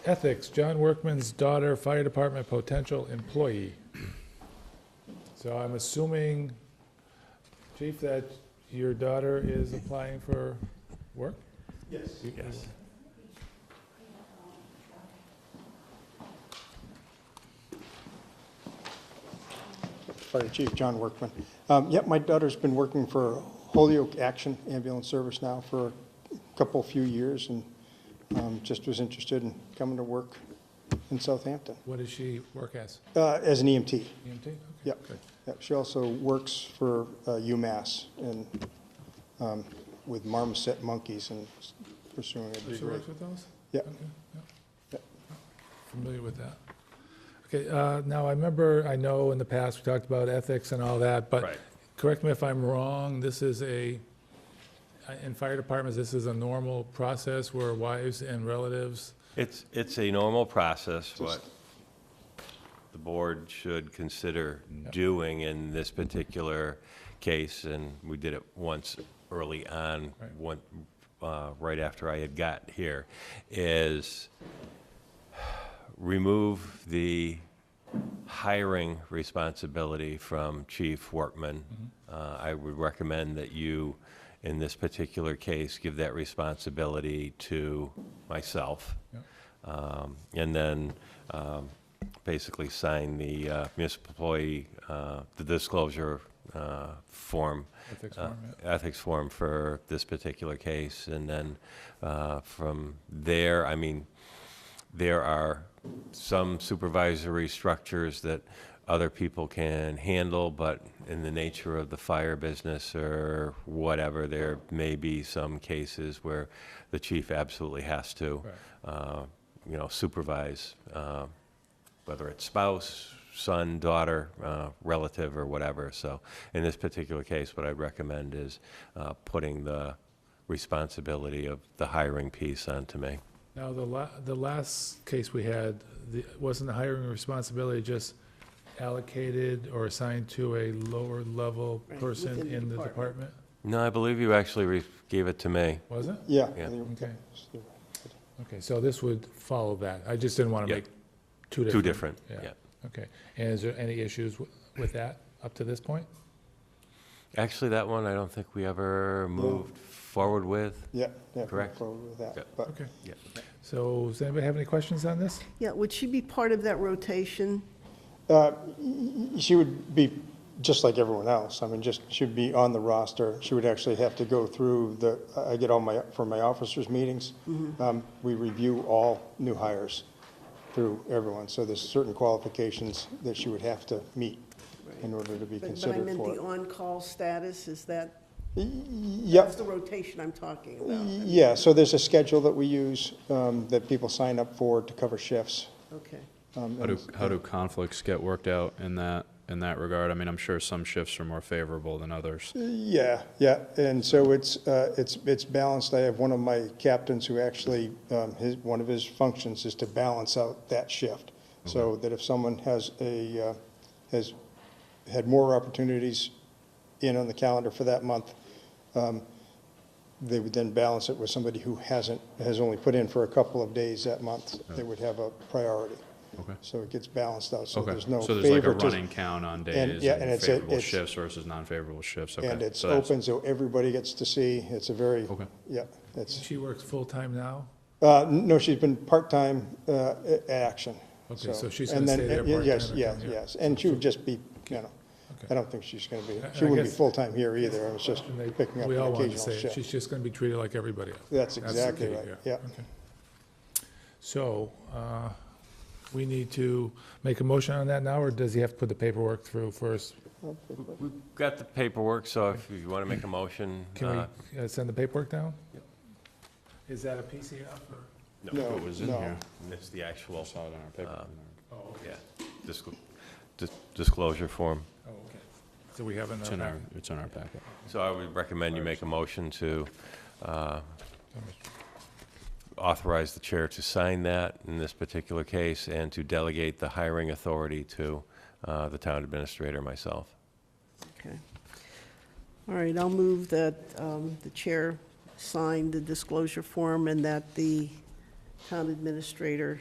Ethics, John Workman's daughter, fire department potential employee. So I'm assuming, Chief, that your daughter is applying for work? Yes. Yes. Fire Chief John Workman. Yep, my daughter's been working for Holyoke Action Ambulance Service now for a few years, and just was interested in coming to work in Southampton What does she work as? as an EMT. EMT? Okay, Yep. good. Yep, she also works for UMass and with marmoset monkeys and pursuing a So she degree. works with those? Yep. Okay, yeah. Yep. Familiar with that. Okay, now, I know in the past, we talked about ethics and all that, but Right. correct me if I'm wrong, this is in fire departments, this is a normal process where wives and relatives, It's a normal process. What the board should consider doing in this particular case, and we did it once early on, right after I had got here, is remove the hiring responsibility from Chief Workman. I would recommend that you, in this particular case, give that responsibility to myself. And then basically sign the municipal employee, the disclosure form. ethics form, yeah. Ethics form for this particular case. And then from there, I mean, there are some supervisory structures that other people can handle, but in the nature of the fire business or whatever, there may be some cases where the chief absolutely has to, supervise, whether it's spouse, son, daughter, relative, or whatever. So in this particular case, what I'd recommend is putting the responsibility of the hiring piece onto me. Now, the last case we had, wasn't the hiring responsibility just allocated or assigned to a lower level Right, person within the in the department. department? No, I believe you actually gave it to me. Was it? Yeah. Yeah. Okay. Okay, so this would follow that. I just didn't want to Yeah. make two different. Two different, yeah. Okay. And is there any issues with that up to this point? Actually, that one, I don't think we ever moved forward with. Yeah, yeah. Correct. Forward with that, Yeah. but Okay. Yeah. So does anybody have any questions on this? Yeah, would she be part of that rotation? she would be just like everyone else. I mean, she would be on the roster. She would actually have to go through I get all for my officers' meetings. We review all new hires through everyone. So there's certain qualifications that she would have to meet in order to be But I considered meant for the it. on-call status, is that, Yep. that's the rotation I'm talking about. Yeah, so there's a schedule that we use, that people sign up for to cover shifts. Okay. How do conflicts get worked out in that regard? I mean, I'm sure some shifts are more favorable than others. Yeah, and so it's balanced. I have one of my captains who actually, one of his functions is to balance out that shift. So that if someone has had more opportunities in on the calendar for that month, they would then balance it with somebody who has only put in for a couple of days that month. They would have a priority. Okay. So it gets balanced out, so Okay. there's no So there's like a favoritism. running count on And- days yeah, and and it's- favorable it's- shifts versus non-favorable shifts. Okay. And it's So that's- open, so everybody gets to see. It's a very, Okay. yeah, it's, She works full-time now? no, she's been part-time at Action. Okay, so she's and gonna then- stay there Yes, part-time yes, again, yeah. yes, and she would just be, Okay. I don't think she's gonna be, I she wouldn't be guess- full-time here either. I was just And they- picking up We an all wanted to occasional say it. shift. She's just going to be treated like everybody else. That's the exactly key, right, yeah. Okay. So, we need to make a motion on that now, or does he have to put the paperwork through first? We've got the paperwork, so if you want to make a motion. Can we send the paperwork down? Is that a PCF or? No, It was in no. here. It's the actual, Saw it on our paper. Oh, okay. yeah, disclosure form. Oh, okay. So we have It's enough. in our, it's in our packet. So I would recommend you make a motion to authorize the chair to sign that in this particular case and to delegate the hiring authority to the town administrator, myself. Okay. All right, I'll move that the chair sign the disclosure form and that the town administrator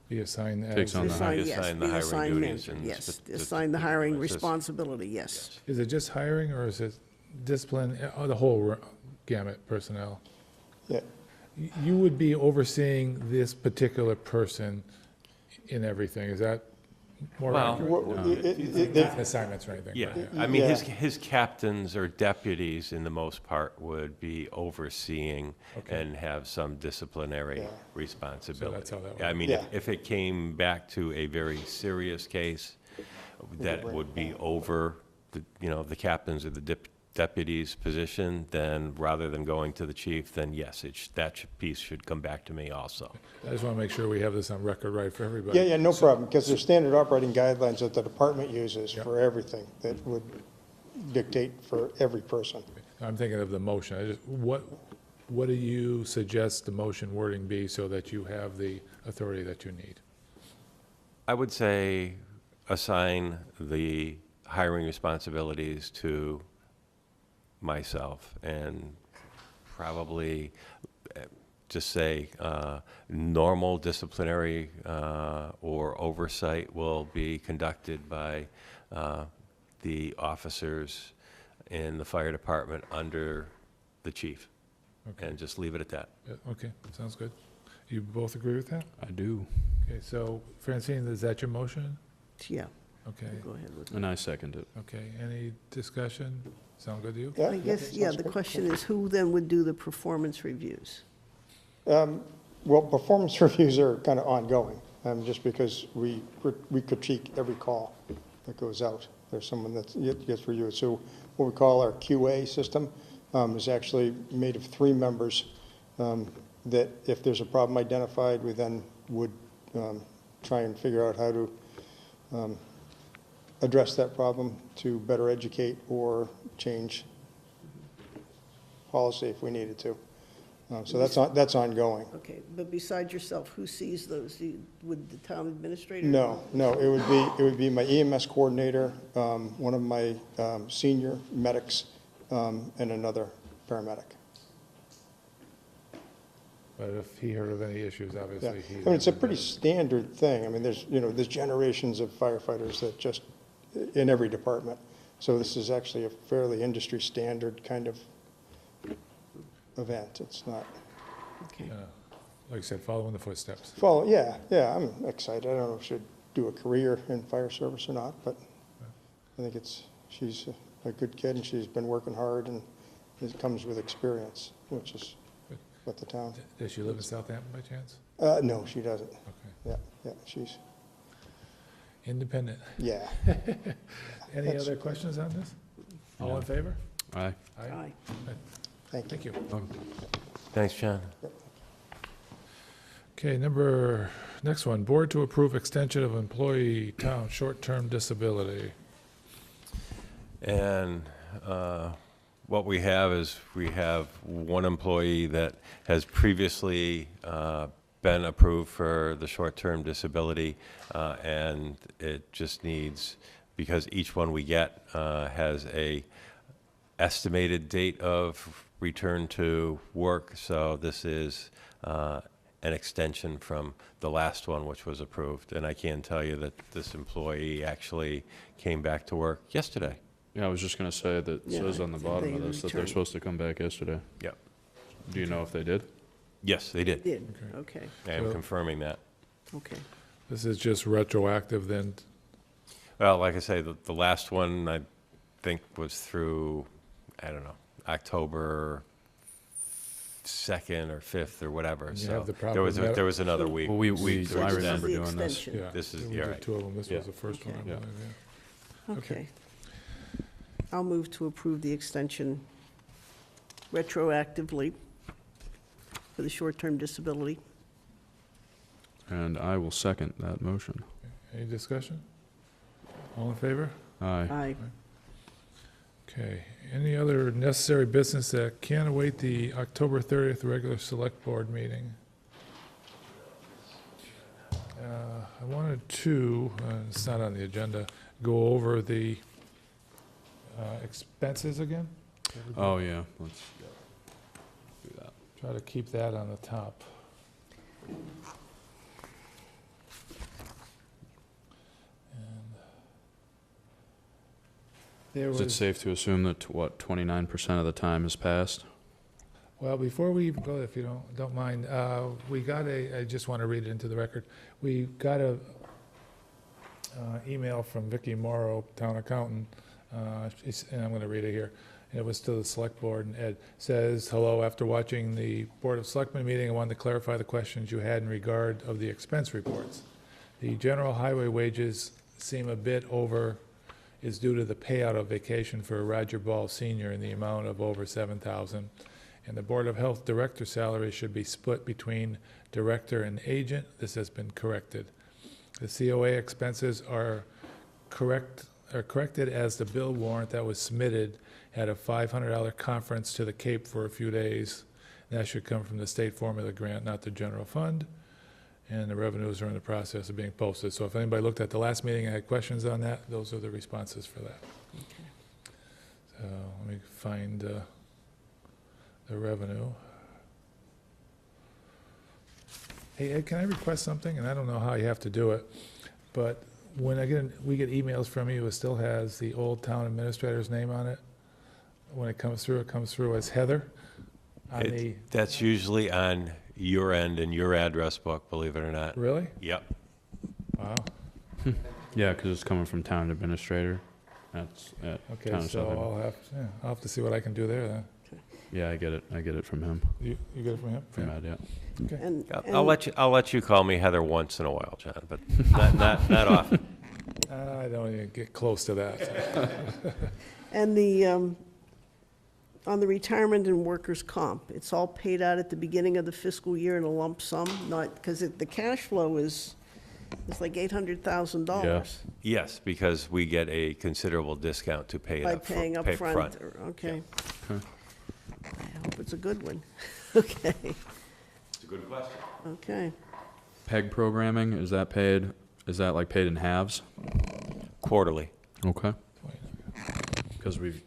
Be assigned as. Takes on the assign, hi- yes, assign the be hiring assigned duties manager, and yes, spe- assign the hiring Yes. responsibility, yes. Is it just hiring, or is it discipline, the whole gamut personnel? Yeah, You would be overseeing this particular person in everything, is that more Well, accurate? Not assignments or anything? Yeah, but I mean, Yeah. his captains or deputies, in the most part, would be overseeing Okay. and have some disciplinary Yeah. responsibility. So that's how that I works. mean, Yeah. if it came back to a very serious case, that would be over, the captains or the deputy's position, then rather than going to the chief, then yes, that piece should come back to me also. I just want to make sure we have this on record right for everybody. Yeah, no problem, because there's standard operating guidelines that the department uses for everything that would dictate for every person. I'm thinking of the motion. What do you suggest the motion wording be so that you have the authority that you need? I would say assign the hiring responsibilities to myself, and probably just say normal disciplinary or oversight will be conducted by the officers in the fire department under the chief. Okay. And just leave it at that. Yeah, okay, sounds good. You both agree with that? I do. Okay, so Francine, is that your motion? Yeah, Okay, go ahead with it. And I second it. okay. Any discussion? Sound good to you? Yeah, I guess, yeah, the question is who then would do the performance reviews? Well, performance reviews are kind of ongoing, just because we critique every call that goes out. There's someone that gets reviewed. So what we call our QA system is actually made of 3 members that if there's a problem identified, we then would try and figure out how to address that problem to better educate or change policy if we needed to. So that's ongoing. Okay, but besides yourself, who sees those? Would the town administrator? No, it would be my EMS coordinator, one of my senior medics, and another paramedic. But if he heard of any issues, Yeah, obviously I he's. mean, it's a pretty standard thing. I mean, there's generations of firefighters that just, in every department. So this is actually a fairly industry standard kind of event. It's not, Okay. Like I said, following the footsteps. yeah, I'm excited. I don't know if she'd do a career in fire service or not, but I think she's a good kid and she's been working hard and it comes with experience, which is what the town. Does she live in Southampton by chance? No, she doesn't. Okay. Yeah, she's, Independent. yeah. Any That's- other questions on this? All in favor? Aye. Aye. Thank you. Thank you. Thanks, John. Okay, next one, board to approve extension of employee town short-term disability. And what we have is we have one employee that has previously been approved for the short-term disability, and it just needs, because each one we get has a estimated date of return to work, so this is an extension from the last one which was approved. And I can tell you that this employee actually came back to work yesterday. Yeah, I was just gonna say that it Yeah, says on the they bottom of this that they're returned. supposed to come back yesterday. Yep. Do you know if they did? Yes, they did. Did, okay, I am So- confirming that. okay. This is just retroactive then? Well, like I say, the last one I think was through, I don't know, October 2nd or 5th or whatever. And you So have the there was, problem that- there was another week. Well, we week to I extend. remember The doing this. extension. Yeah. This is- We you're did right. 2 of them. This Yeah. was the first one, I Okay. believe, yeah. Okay. I'll move to approve the extension retroactively for the short-term disability. And I will second that motion. Any discussion? All in favor? Aye. Aye. Okay, any other necessary business that can't await the October 30th regular select board meeting? I wanted to, it's not on the agenda, go over the expenses again. Oh, yeah, let's do that. Try to keep that on the top. And there Is it was, safe to assume that, 29% of the time has passed? well, before we even go, if you don't mind, we got I just want to read it into the record. We got a email from Vicki Morrow, town accountant, and I'm going to read it here. It was to the select board, and Ed says, "Hello, after watching the Board of Selectmen meeting, I wanted to clarify the questions you had in regard of the expense reports. The general highway wages seem a bit over is due to the payout of vacation for Roger Ball Senior in the amount of over $7,000. And the Board of Health Director salary should be split between director and agent. This has been corrected. The COA expenses are corrected as the bill warrant that was submitted at a $500 conference to the Cape for a few days. That should come from the state formula grant, not the general fund. And the revenues are in the process of being posted. So if anybody looked at the last meeting and had questions on that, those are the responses for that. So let me find the revenue. Hey, Ed, can I request something? And I don't know how you have to do it, but when we get emails from you, it still has the old town administrator's name on it. When it comes through as Heather. That's usually on your end in your address book, believe it or not. Really? Yep. Wow. Yeah, because it's coming from town administrator. That's at Okay, town of so Southampton. I'll have to see what I can do there then. Yeah, I get it from him. You get it from him? From Ed, yeah. Okay. And, I'll let you call me Heather once in a while, John, but not often. I don't even get close to that. and on the retirement and workers' comp, it's all paid out at the beginning of the fiscal year in a lump sum, not, because the cash flow is like $800,000. Yeah. Yes, because we get a considerable discount to pay it By up fr- paying up pay front. Okay. I hope it's a good one. Okay, It's a good question. okay. PEG programming, is that paid in halves? Quarterly. Okay. Because we've,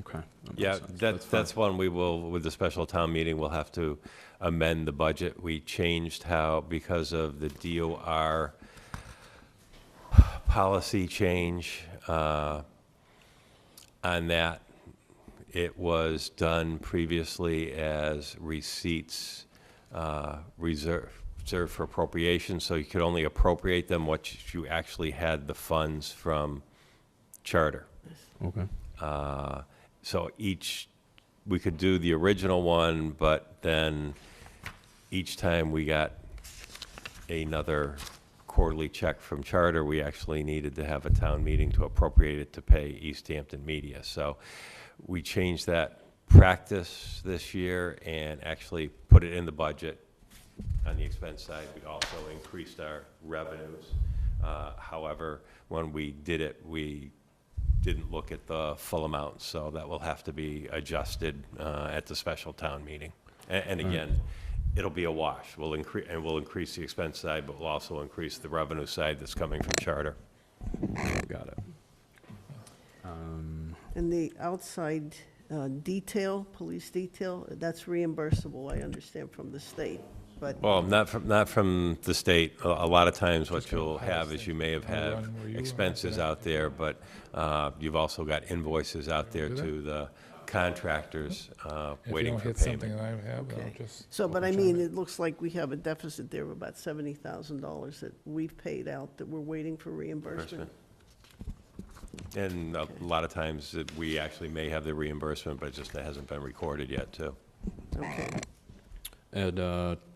okay. that makes Yeah, sense. that's fine. one we will, with the special town meeting, we'll have to amend the budget. We changed how, because of the DOR policy change on that, it was done previously as receipts reserved for appropriation, so you could only appropriate them what you actually had the funds from charter. Okay. So we could do the original one, but then each time we got another quarterly check from charter, we actually needed to have a town meeting to appropriate it to pay East Hampton Media. So we changed that practice this year and actually put it in the budget. On the expense side, we also increased our revenues. However, when we did it, we didn't look at the full amount, so that will have to be adjusted at the special town meeting. And again, it'll be a wash. We'll increase the expense side, but we'll also increase the revenue side that's coming from charter. Got it. And the outside detail, police detail, that's reimbursable, I understand, from the state, but, Well, not from the state. A lot of times what you'll have is you may have had expenses out there, but you've also got invoices out there to the contractors waiting for If you don't hit something payment. that I have, I'll okay. just. So, but I overturn mean, it. it looks like we have a deficit there of about $70,000 that we've paid out that we're waiting for reimbursement. And a lot of times we actually may have the reimbursement, but it just hasn't been recorded yet, too. Okay. At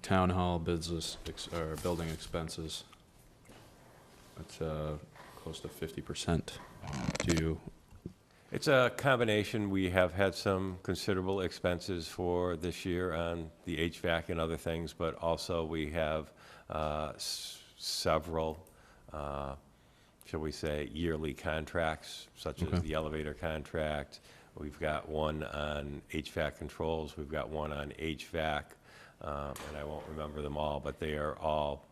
town hall business, or building expenses, it's close to 50%. Do you, It's a combination. We have had some considerable expenses for this year on the HVAC and other things, but also we have several, shall we say, yearly contracts, such as the elevator contract. We've got one on HVAC controls. We've got one on HVAC, and I won't remember them all, but they are all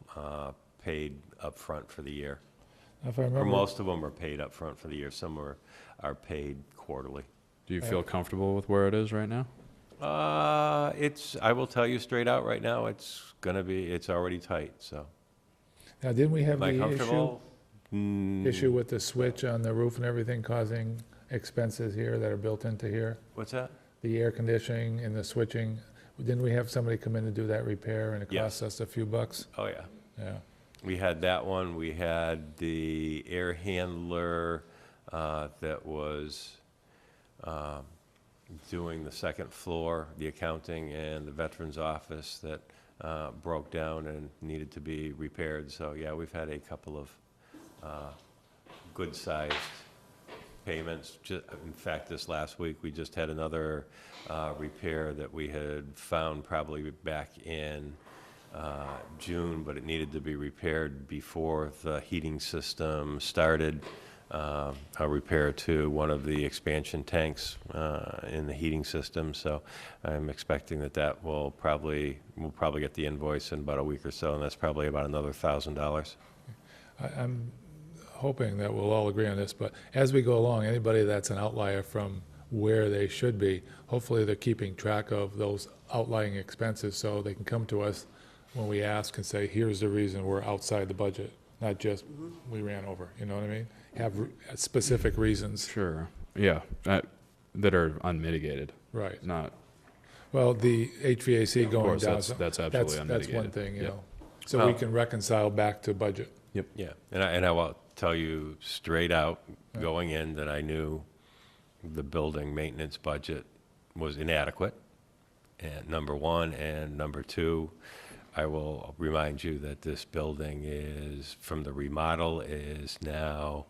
paid up front for the year. If I Or remember, most of them are paid up front for the year. Some are paid quarterly. do you feel comfortable with where it is right now? I will tell you straight out right now, it's already tight, so. now, didn't we have Am I the comfortable? issue with the switch on the roof and everything causing expenses here that are built into here? What's that? The air conditioning and the switching, didn't we have somebody come in to do that repair and it Yes. cost us a few bucks? Oh, yeah. Yeah. We had that one. We had the air handler that was doing the second floor, the accounting and the veterans office that broke down and needed to be repaired. So, yeah, we've had a couple of good-sized payments. In fact, this last week, we just had another repair that we had found probably back in June, but it needed to be repaired before the heating system started. A repair to one of the expansion tanks in the heating system. So I'm expecting that we'll probably get the invoice in about a week or so, and that's probably about another $1,000. I'm hoping that we'll all agree on this, but as we go along, anybody that's an outlier from where they should be, hopefully they're keeping track of those outlying expenses so they can come to us when we ask and say, here's the reason we're outside the budget, not just we ran over, you know what I mean? Have specific reasons. Sure, yeah, that are unmitigated. Right. Not, Well, the HVAC of going course, down. that's absolutely That's one unmitigated. thing, you Yep. know, so we Well- can reconcile back to budget. Yep. Yeah, and I will tell you straight out, going in, that I knew the building maintenance budget was inadequate, and number one, and number two, I will remind you that this building is, from the remodel, is now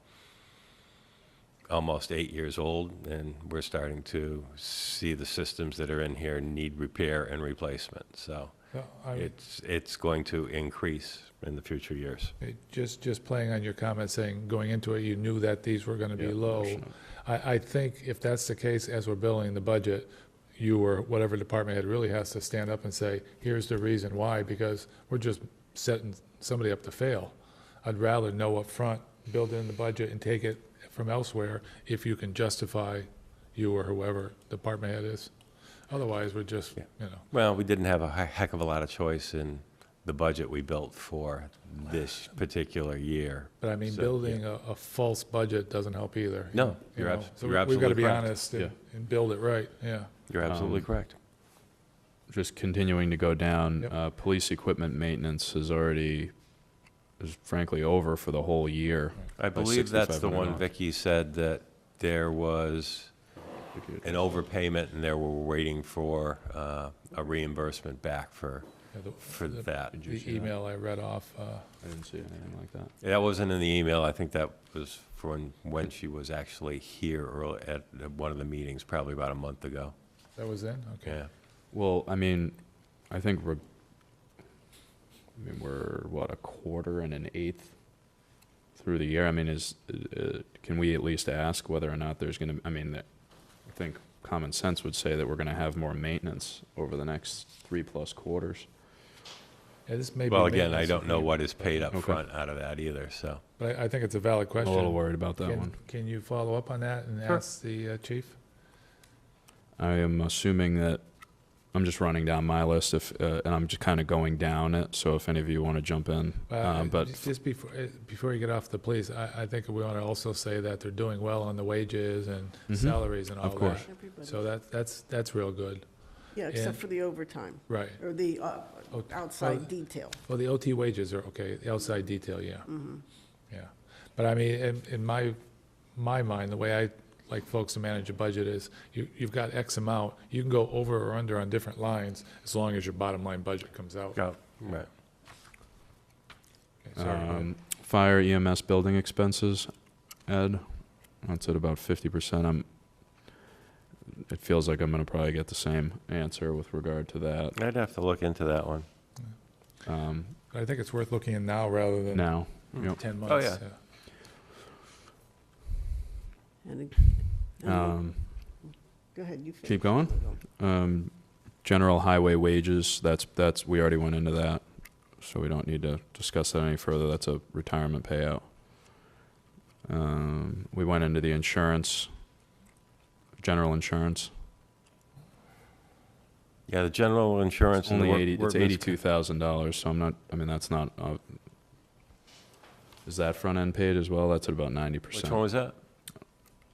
almost 8 years old, and we're starting to see the systems that are in here need repair and replacement. So Yeah, it's going to increase in the future years. Just playing on your comment saying, going into it, you knew that these were gonna be Yeah, low. understand. I think if that's the case, as we're building the budget, you or whatever department head really has to stand up and say, here's the reason why, because we're just setting somebody up to fail. I'd rather know up front, build it in the budget and take it from elsewhere if you can justify, you or whoever department head is. Otherwise, we're just, you know. Well, we didn't have a heck of a lot of choice in the budget we built for this particular year. But I mean, So, building a false budget doesn't help either. No, you you're know? So you're we've got to be absolutely correct. honest Yeah. and build it right, yeah. You're absolutely correct. Just continuing to go down, Yep. police equipment maintenance is frankly over for the whole year. I by believe that's the one $6,500. Vicky said that there was an overpayment and they were waiting for a reimorsement back for Yeah, that. Did you see The that? email I read off, I didn't see anything like that. That wasn't in the email. I think that was for when she was actually here early at one of the meetings, probably about a month ago. that was in, okay. Yeah. Well, I mean, I think we're, what, a quarter and an eighth through the year? I mean, can we at least ask whether or not there's gonna, I mean, I think common sense would say that we're gonna have more maintenance over the next 3+ quarters. Yeah, this may be Well, again, I maintenance, don't know what is paid up Okay. front out of that either, so. But I think it's a valid I'm question. a little worried about that one. Can you follow up on that and Sure. ask the chief? I am assuming that, I'm just running down my list and I'm just kind of going down it, so if any of you want to jump in. But Just before you get off the police, I think we want to also say that they're doing well on the wages and Mhm. salaries and all Of course. that. Everybody. So that's real good, Yeah, except and- for the overtime, right. or the Oh, outside well, detail. Well, the OT wages are okay, the outside detail, yeah. Mm-hmm. Yeah, but I mean, in my mind, the way I like folks to manage a budget is, you've got X amount, you can go over or under on different lines, as long as your bottom line budget comes out. Oh, right. Okay, sorry, go ahead. Fire EMS building expenses, Ed, that's at about 50%. It feels like I'm gonna probably get the same answer with regard to that. I'd have to look into that one. I think it's worth looking in now rather than Now, yep. 10 Oh, months. yeah. And Um, go ahead, you finish. Keep going? General highway wages, that's, we already went into that, so we don't need to discuss that any further. That's a retirement payout. We went into the insurance, general insurance. Yeah, the general insurance. It's and the only work- it's workman's- $82,000, so I'm not, I mean, that's not, is that front end paid as well? That's at about 90%. Which one was that?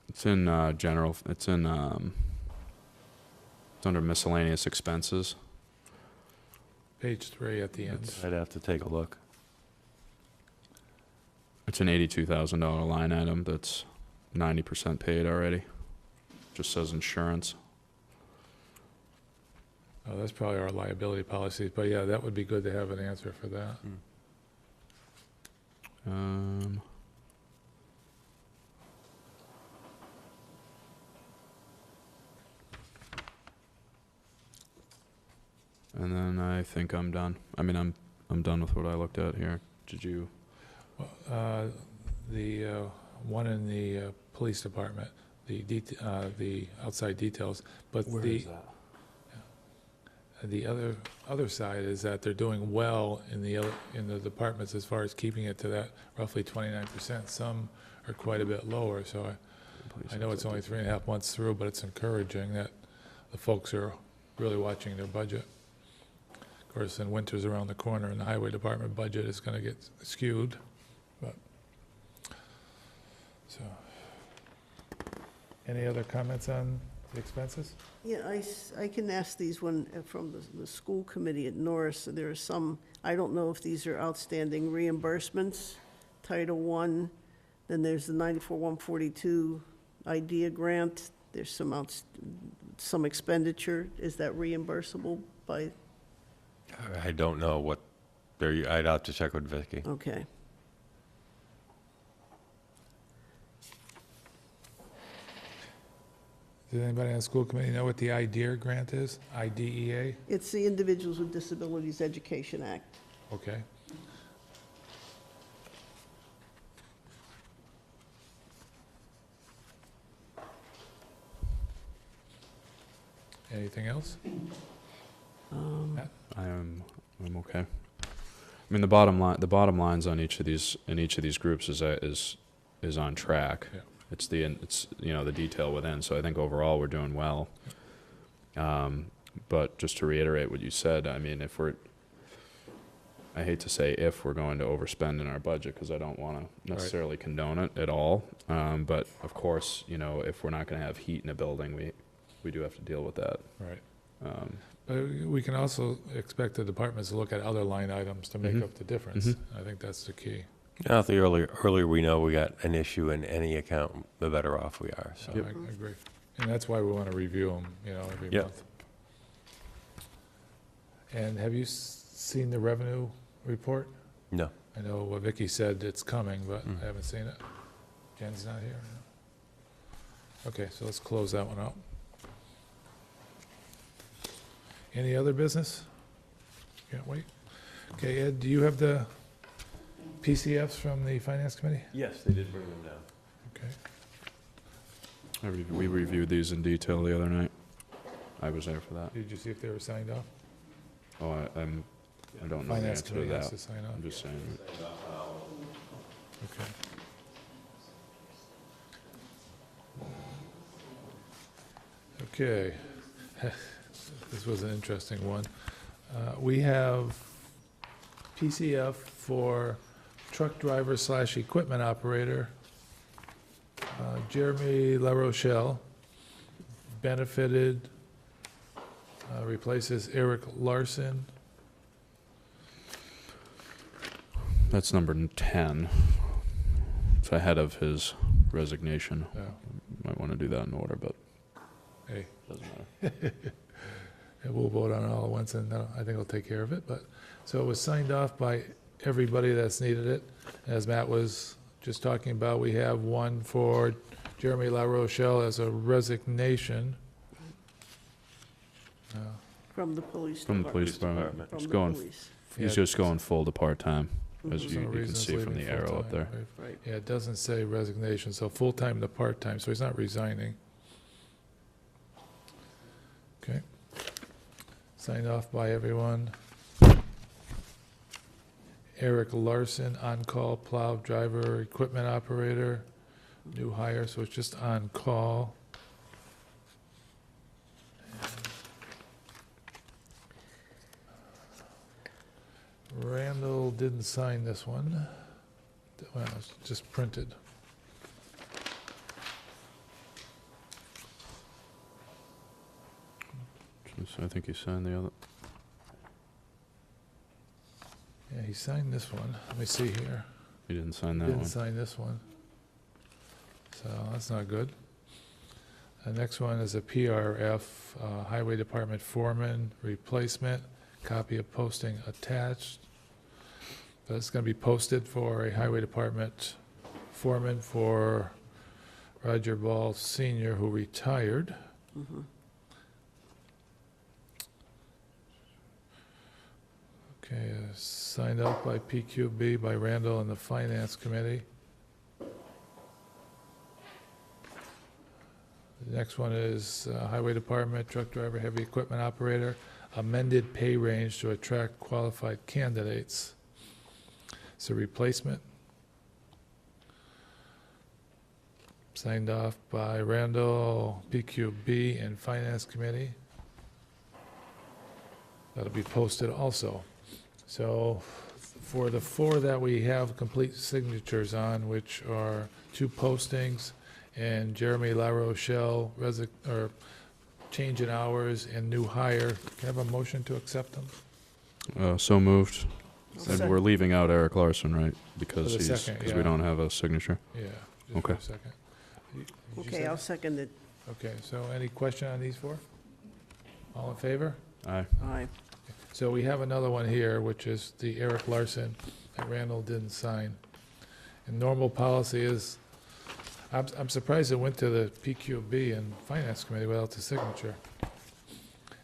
It's in, general, it's in, it's under miscellaneous expenses. Page 3 at the end. I'd have to take a look. It's an $82,000 line item that's 90% paid already. Just says insurance. Oh, that's probably our liability policies, but yeah, that would be good to have an answer for that. And I think I'm done. I mean, I'm done with what I looked at here. Did you? The one in the police department, the outside details, but the other side is that they're doing well in the departments as far as keeping it to that roughly 29%. Some are quite a bit lower, so I know it's only 3.5 months through, but it's encouraging that the folks are really watching their budget. Of course, then winter's around the corner, and the highway department budget is going to get skewed, but, so. Any other comments on the expenses? Yeah, I can ask these from the school committee at Norris. There are some, I don't know if these are outstanding reimbursements, Title I, then there's the 94-142 IDEA grant, there's some expenditure. Is that reimbursable by? I don't know what I'd have to check with Vicky. Okay. Does anybody on the school committee know what the IDEA grant is? IDEA? It's the Individuals with Disabilities Education Act. Okay. Anything else? Matt? I'm okay. I mean, the bottom lines on each of these groups is on track. Yeah. It's the detail within. So I think overall we're doing well. But just to reiterate what you said, I mean, I hate to say if we're going to overspend in our budget, because I don't want to necessarily condone it at all. But of course, if we're not going to have heat in a building, we do have to deal with that. Right. But we can also expect the departments to look at other line items to make up the difference. I think that's the key. Now, the earlier we know we got an issue in any account, the better off we are. So. I agree. And that's why we want to review them, every month. And have you seen the revenue report? No. I know what Vicki said it's coming, but I haven't seen it. Jen's not here. Okay, so let's close that one out. Any other business? Can't wait. Okay, Ed, do you have the PCFs from the Finance Committee? Yes, they did bring them down. Okay. We reviewed these in detail the other night. I was there for that. Did you see if they were signed off? Oh, I don't know the Finance answer to Committee has that. to sign off. I'm just saying. Okay. Okay. This was an interesting one. We have PCF for truck driver / equipment operator, Jeremy LaRochelle, benefited, replaces Eric Larson. That's number 10. It's ahead of his resignation. Yeah. Might want to do that in order, but Hey, doesn't matter. and we'll vote on it all at once, and I think I'll take care of it. But so it was signed off by everybody that's needed it. As Matt was just talking about, we have one for Jeremy LaRochelle as a resignation. From the police From department. the police department. From He's the going, police. he's Yeah. just going full to part-time, as For you some can reason, it's see from leaving the arrow up full-time, there. Right. Yeah, it doesn't say resignation, so full-time to part-time, so he's not resigning. Okay. Signed off by everyone. Eric Larson, on-call plow driver, equipment operator, new hire, so it's just on-call. Randall didn't sign this one. Well, it's just printed. So I think he signed the other. Yeah, he signed this one. Let me see here. He didn't sign that Didn't one. sign this one. So that's not good. The next one is a PRF, Highway Department Foreman Replacement, copy of posting attached. That's going to be posted for a Highway Department Foreman for Roger Ball Senior, who retired. Mhm. Okay, signed up by PQB, by Randall and the Finance Committee. The next one is Highway Department, truck driver, heavy equipment operator, amended pay range to attract qualified candidates. It's a replacement. Signed off by Randall, PQB, and Finance Committee. That'll be posted also. So for the 4 that we have complete signatures on, which are 2 postings, and Jeremy La Rochelle, change in hours and new hire, can I have a motion to accept them? So moved. And Second. we're leaving out Eric Larson, right? Because For the he's, second, because yeah. we don't have a signature. Yeah. Just Okay. for a second. Did you Okay, second? I'll second it. Okay, so any question on these 4? All in favor? Aye. Aye. So we have another one here, which is the Eric Larson that Randall didn't sign. And normal policy is, I'm surprised it went to the PQB and Finance Committee without the signature.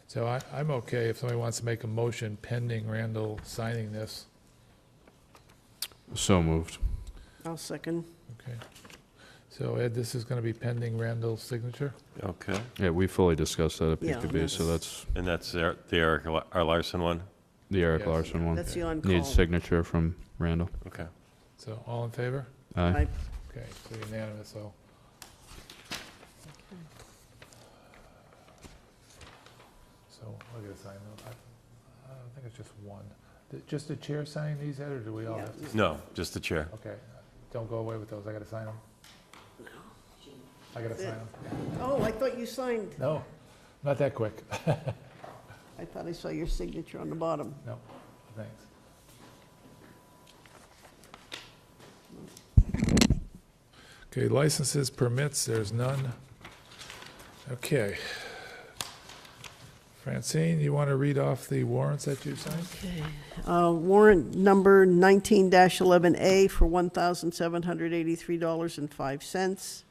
So I'm okay if somebody wants to make a motion pending Randall signing this. So moved. I'll second. Okay. So Ed, this is going to be pending Randall's signature? Okay. Yeah, we fully discussed that at Yeah, PQB, so that's And that's the Eric Larson one? the Eric Yes. Larson one. That's the on-call. Needs signature from Randall. Okay. So all in favor? Aye. Aye. Okay, so unanimous, so. So we're going to sign those. I think it's just one. Just the chair sign these, Ed, or do we all Yeah. have to? No, just the chair. Okay, don't go away with those, I gotta sign them? I gotta sign them? Oh, I thought you signed. No, not that quick. I thought I saw your signature on the bottom. No, thanks. Okay, licenses, permits, there's none. Okay. Francine, you want to read off the warrants that you signed? Warrant number 19-11A for $1,783.05.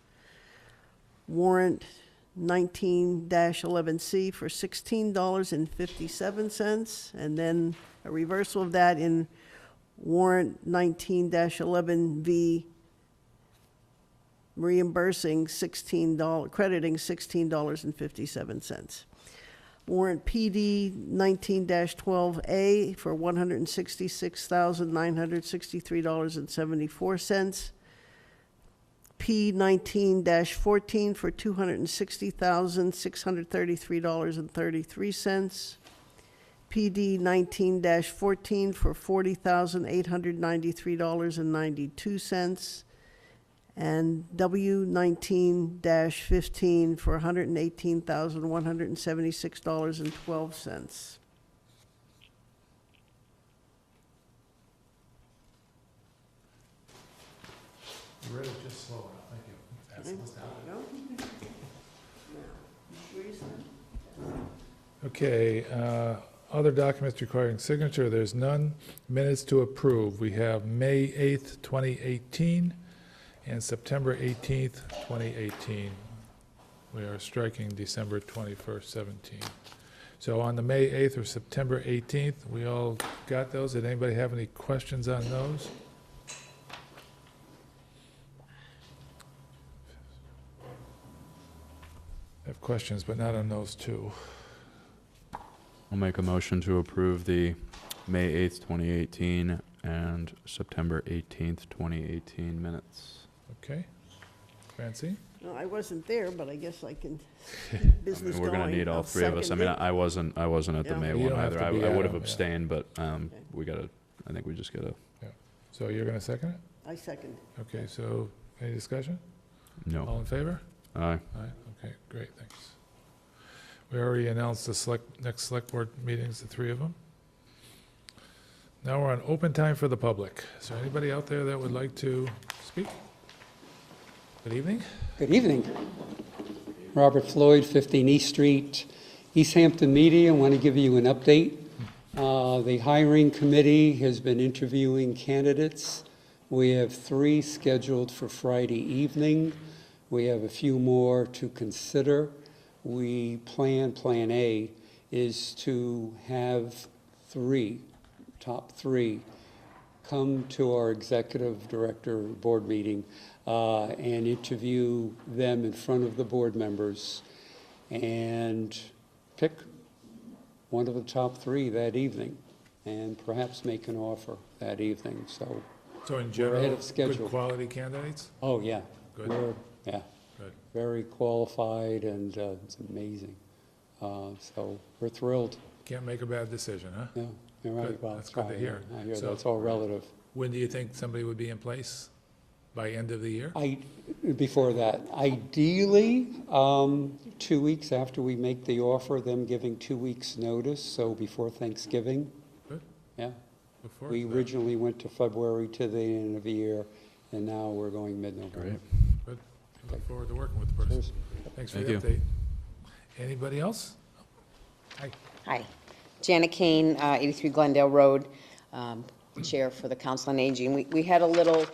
Warrant 19-11C for $16.57. And then a reversal of that in warrant 19-11V, reimbursing crediting $16.57. Warrant PD 19-12A for $166,963.74. P 19-14 for $260,633.33. PD 19-14 for $40,893.92. And W 19-15 for $118,176.12. You read it just slow enough, thank you. Pass this down. Okay, other documents requiring signature, there's none. Minutes to approve, we have May 8th, 2018, and September 18th, 2018. We are striking December 21st, 17. So on the May 8th or September 18th, we all got those. Did anybody have any questions on those? I have questions, but not on those two. I'll make a motion to approve the May 8th, 2018 and September 18th, 2018 minutes. Okay. Francine? No, I wasn't there, but I guess I can I keep business mean, we're going. gonna need all I'll three of us. I mean, second it. I wasn't at the Yeah. May You one don't have either. to I be would have out, yeah. abstained, but we gotta, I think we just gotta, So you're going to second it? I second. Okay, so any discussion? no. All in favor? Aye. Aye, okay, great, thanks. We already announced the next select board meetings, the 3 of them. Now we're on open time for the public. Is there anybody out there that would like to speak? Good evening. Good evening. Robert Floyd, 15 East Street, East Hampton Media. I want to give you an update. The hiring committee has been interviewing candidates. We have 3 scheduled for Friday evening. We have a few more to consider. Plan A is to have 3 top 3, come to our executive director board meeting and interview them in front of the board members and pick one of the top 3 that evening and perhaps make an offer that evening. So So in we're general, ahead of good schedule. quality candidates? Oh, yeah. Good. Yeah, Good. very qualified, and it's amazing. So we're thrilled. Can't make a bad decision, huh? Yeah, you're right. Good. Well, That's good to hear. I hear So- that's all relative. When do you think somebody would be in place? By end of the year? Before that, ideally, 2 weeks after we make the offer, them giving 2 weeks' notice, so before Thanksgiving. Good. Yeah. Look forward We to that. originally went to February to the end of the year, and now we're going mid-November. Great. Good. Look forward to working with the person. Cheers. Thanks for the Thank you. update. Anybody else? Hi. Hi. Janet Kane, 83 Glendale Road, Chair for the Council on Aging. We had a little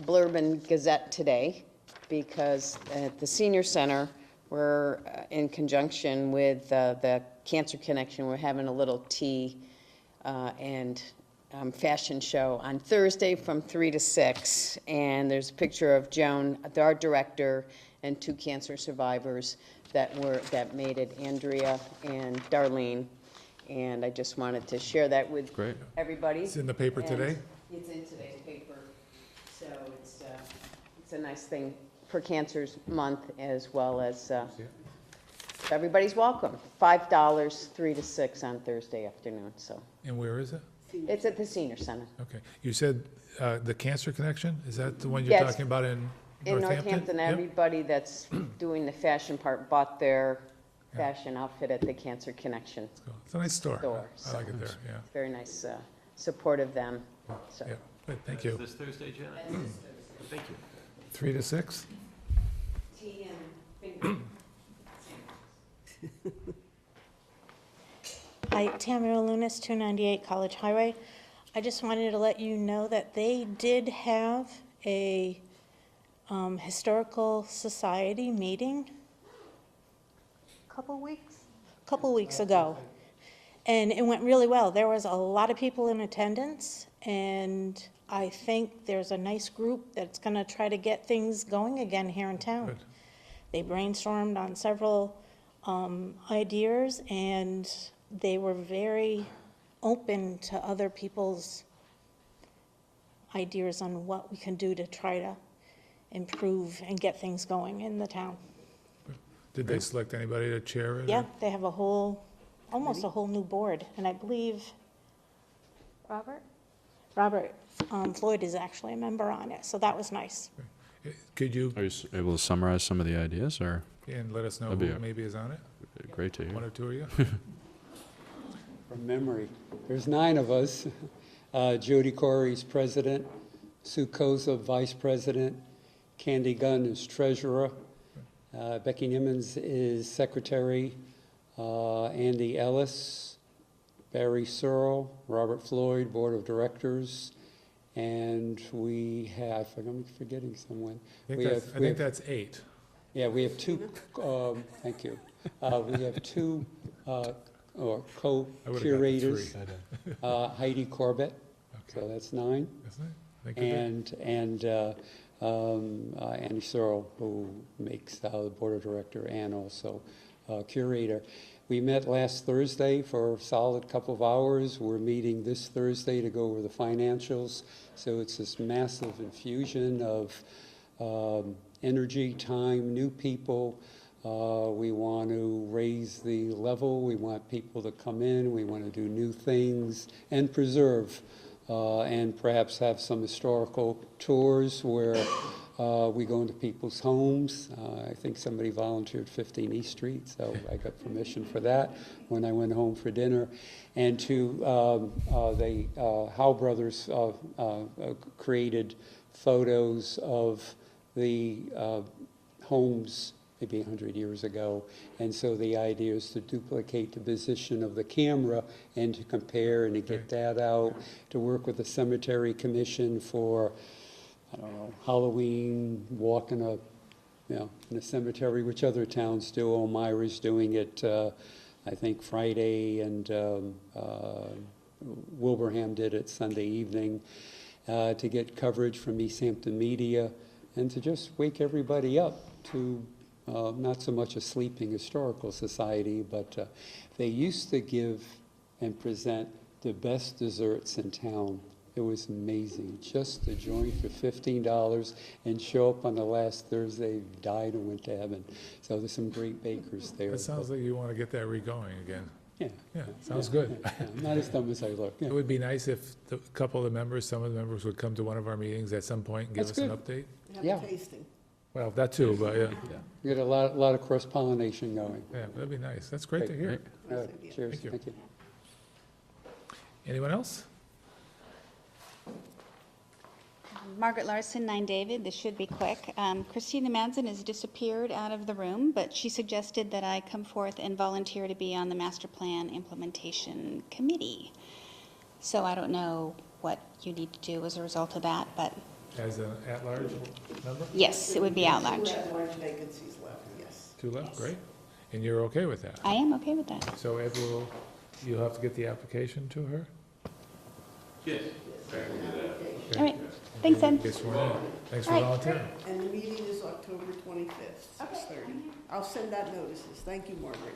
blurb in Gazette today because at the Senior Center, we're in conjunction with the Cancer Connection, we're having a little tea and fashion show on Thursday from 3 to 6. And there's a picture of Joan, the art director, and 2 cancer survivors that made it, Andrea and Darlene. And I just wanted to share that with Great. everybody. It's in the paper And today? It's in today's paper. So it's a nice thing for Cancer's Month, as well as everybody's welcome. $5, 3 to 6 on Thursday afternoon, so. And where is it? It's at the Senior Center. Okay. You said the Cancer Connection? Is that the one you're Yes. talking about in In Northampton? Northampton, Yep. everybody that's doing the fashion part bought their fashion outfit at the Cancer Connection It's a nice store. store. I like it there, yeah. Very nice support of them, so. Yeah, good, thank you. This Thursday, Janet? Thank you. 3 to 6? Tea and finger. Hi, Tamara Lunas, 298 College Highway. I just wanted to let you know that they did have a historical society meeting a couple weeks ago, and it went really well. There was a lot of people in attendance, and I think there's a nice group that's going to try to get things going again here in town. Good. They brainstormed on several ideas, and they were very open to other people's ideas on what we can do to try to improve and get things going in the town. Did they select anybody to chair it? or- Yeah, they have almost a whole new board, and I believe Robert Floyd is actually a member on it, so that was nice. Could you, Are you able to summarize some of the ideas, or? and let us know That'd be who a- maybe is on it? Great to hear. 1 or 2 of you? From memory, there's 9 of us. Jody Corey's president, Sue Koza, vice president, Candy Gunn is treasurer, Becky Nimmons is secretary, Andy Ellis, Barry Searle, Robert Floyd, board of directors, and we have, I'm forgetting someone. I We think have- that's 8. Yeah, we have 2, thank you. We have 2 or co-curators, Heidi Corbett, so that's 9. Isn't it? Thank you. And Andy Searle, who makes the board of director and also curator. We met last Thursday for a solid couple of hours. We're meeting this Thursday to go over the financials. So it's this massive infusion of energy, time, new people. We want to raise the level. We want people to come in. We want to do new things and preserve and perhaps have some historical tours where we go into people's homes. I think somebody volunteered 15 East Street, so I got permission for that when I went home for dinner. And to the Howe brothers created photos of the homes maybe 100 years ago. And so the idea is to duplicate the position of the camera and to compare and to get that out, to work with the cemetery commission for, I don't know, Halloween, walk in a cemetery, which other towns do. Elmira's doing it, I think Friday, and Wilbraham did it Sunday evening, to get coverage from East Hampton Media, and to just wake everybody up to not so much a sleeping historical society, but they used to give and present the best desserts in town. It was amazing. Just to join for $15 and show up on the last Thursday, died and went to heaven. So there's some great bakers there. It sounds like you want to get that re-going again. Yeah. Yeah, sounds good. Yeah, I'm not as dumb as I look. Yeah. It would be nice if the couple of the members, some of the members would come to one of our meetings at some point and give us That's an good. update. Have Yeah. a tasting. Well, that too, but yeah, We got a lot of cross-pollination going. yeah, that'd be nice. That's great to hear. All right, cheers. Thank you. Thank you. Anyone else? Margaret Larson, 9 David, this should be quick. Christina Madsen has disappeared out of the room, but she suggested that I come forth and volunteer to be on the Master Plan Implementation Committee. So I don't know what you need to do as a result of that, but As an at-large member? yes, it would be out large. Two at-large vacancies left, yes. Two left, Yes. great. And you're okay with that? I am okay with that. So Ed will, you'll have to get the application to her? All right, thanks, Ed. Get sworn in. Thanks for All right. volunteering. And the meeting is October 25th, 6:30. I'll send out notices. Thank you, Margaret.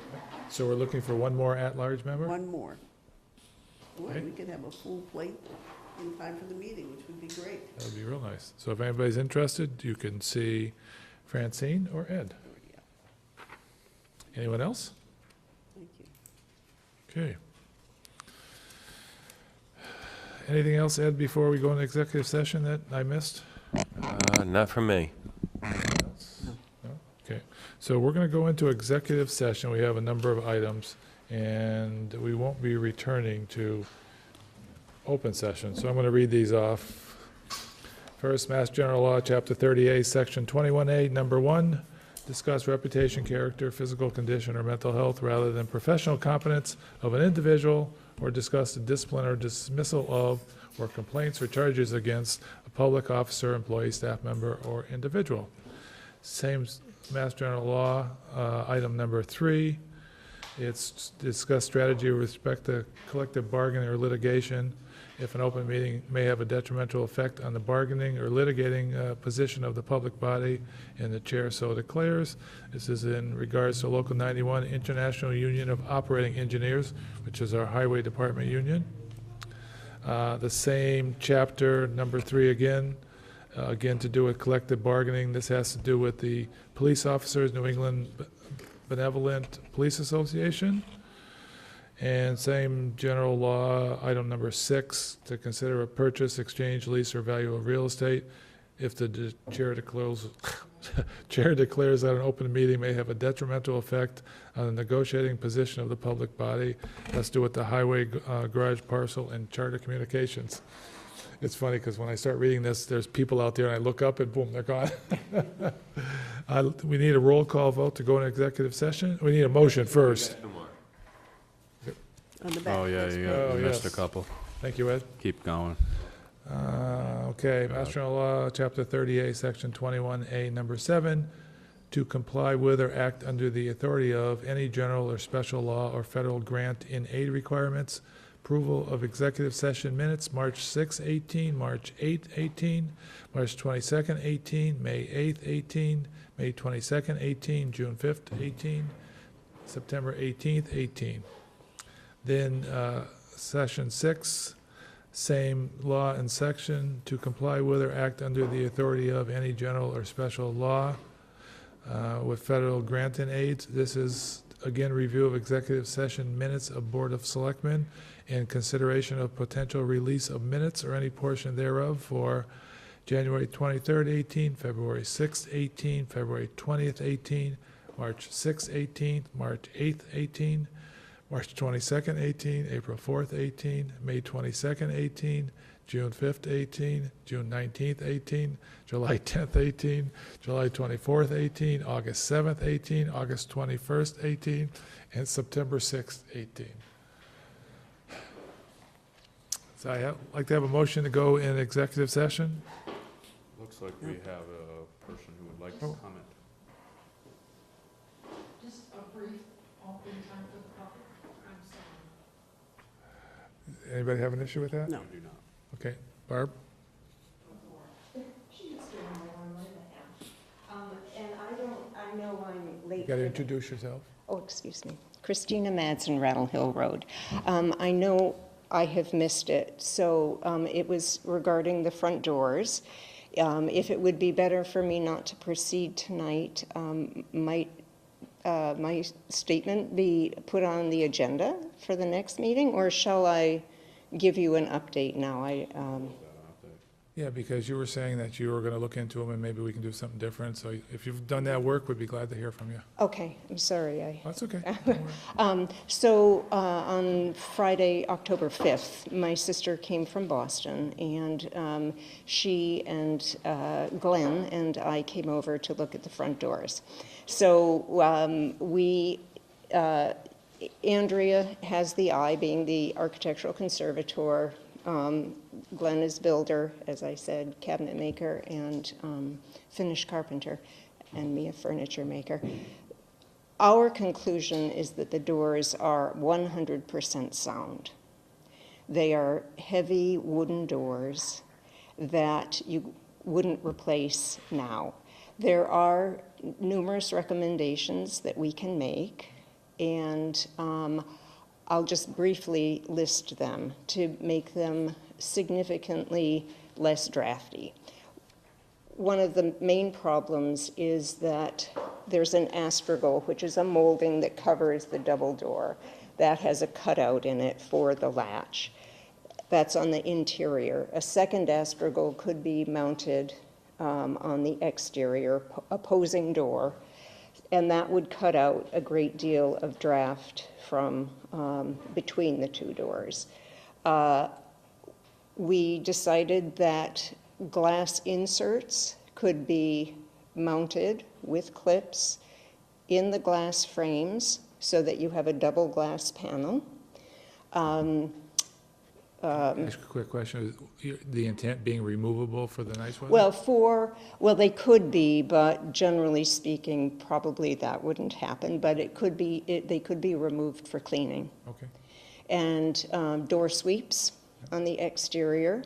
So we're looking for one more at-large member? One more. Boy, Okay. we could have a full plate in time for the meeting, which would be great. That would be real nice. So if anybody's interested, you can see Francine or Ed. Anyone else? Thank you. Okay. Anything else, Ed, before we go into executive session that I missed? Not from me. No? Okay, so we're going to go into executive session. We have a number of items, and we won't be returning to open session. So I'm going to read these off. First, Mass General Law, Chapter 38, Section 21A, Number 1, discuss reputation, character, physical condition, or mental health rather than professional competence of an individual, or discuss the discipline or dismissal of, or complaints or charges against a public officer, employee, staff member, or individual. Same Mass General Law, item number 3, it's discuss strategy with respect to collective bargaining or litigation if an open meeting may have a detrimental effect on the bargaining or litigating position of the public body, and the chair so declares. This is in regards to Local 91 International Union of Operating Engineers, which is our highway department union. The same chapter, number 3 again, again to do with collective bargaining. This has to do with the police officers, New England Benevolent Police Association. And same general law, item number 6, to consider a purchase, exchange, lease, or value of real estate if the chair declares, that an open meeting may have a detrimental effect on the negotiating position of the public body. Has to do with the highway garage parcel and charter communications. It's funny because when I start reading this, there's people out there and I look up and boom, they're gone. We need a roll call vote to go into executive session. We need a motion first. On the back. Oh, yeah, you missed a couple. Thank you, Ed. Keep going. Okay, Mass General Law, Chapter 38, Section 21A, Number 7, to comply with or act under the authority of any general or special law or federal grant in aid requirements. Approval of executive session minutes, March 6, 18, March 8, 18, March 22nd, 18, May 8th, 18, May 22nd, 18, June 5th, 18, September 18th, 18. Then session 6, same law and section, to comply with or act under the authority of any general or special law with federal grant and aids. This is, again, review of executive session minutes of Board of Selectmen and consideration of potential release of minutes or any portion thereof for January 23rd, 18, February 6th, 18, February 20th, 18, March 6th, 18, March 8th, 18, March 22nd, 18, April 4th, 18, May 22nd, 18, June 5th, 18, June 19th, 18, July 10th, 18, July 24th, 18, August 7th, 18, August 21st, 18, and September 6th, 18. So I'd like to have a motion to go in executive session. Looks like we have a person who would like to comment. Just a brief open time for the public. I'm Anybody have an issue with that? No. Okay, Barb? And I know I'm late. You got to introduce yourself. Oh, excuse me. Christina Madsen, Rattle Hill Road. I know I have missed it, so it was regarding the front doors. If it would be better for me not to proceed tonight, might my statement be put on the agenda for the next meeting, or shall I give you an update now? Yeah, because you were saying that you were going to look into them and maybe we can do something different. So if you've done that work, we'd be glad to hear from you. Okay, I'm sorry. That's okay. So on Friday, October 5th, my sister came from Boston, and she and Glenn and I came over to look at the front doors. So Andrea has the eye, being the architectural conservator. Glenn is builder, as I said, cabinet maker, and finish carpenter, and me a furniture maker. Our conclusion is that the doors are 100% sound. They are heavy wooden doors that you wouldn't replace now. There are numerous recommendations that we can make, and I'll just briefly list them to make them significantly less drafty. One of the main problems is that there's an astragal, which is a molding that covers the double door. That has a cutout in it for the latch. That's on the interior. A second astragal could be mounted on the exterior, opposing door, and that would cut out a great deal of draft from between the two doors. We decided that glass inserts could be mounted with clips in the glass frames so that you have a double glass panel. Ask a quick question. Is the intent being removable for the nice weather? Well, they could be, but generally speaking, probably that wouldn't happen. But it could be. They could be removed for cleaning. Okay. And door sweeps on the exterior,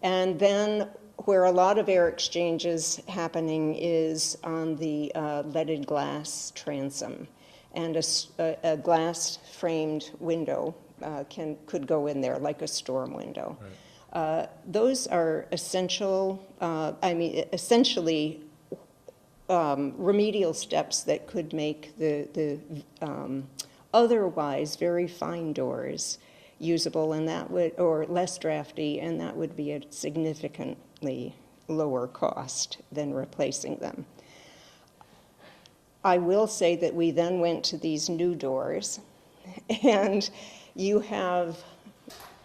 and then where a lot of air exchange is happening is on the leaded glass transom, and a glass framed window. Could go in there like a storm window. Right. Those are essentially remedial steps that could make the otherwise very fine doors usable, and that would, or less drafty, and that would be a significantly lower cost than replacing them. I will say that we then went to these new doors, and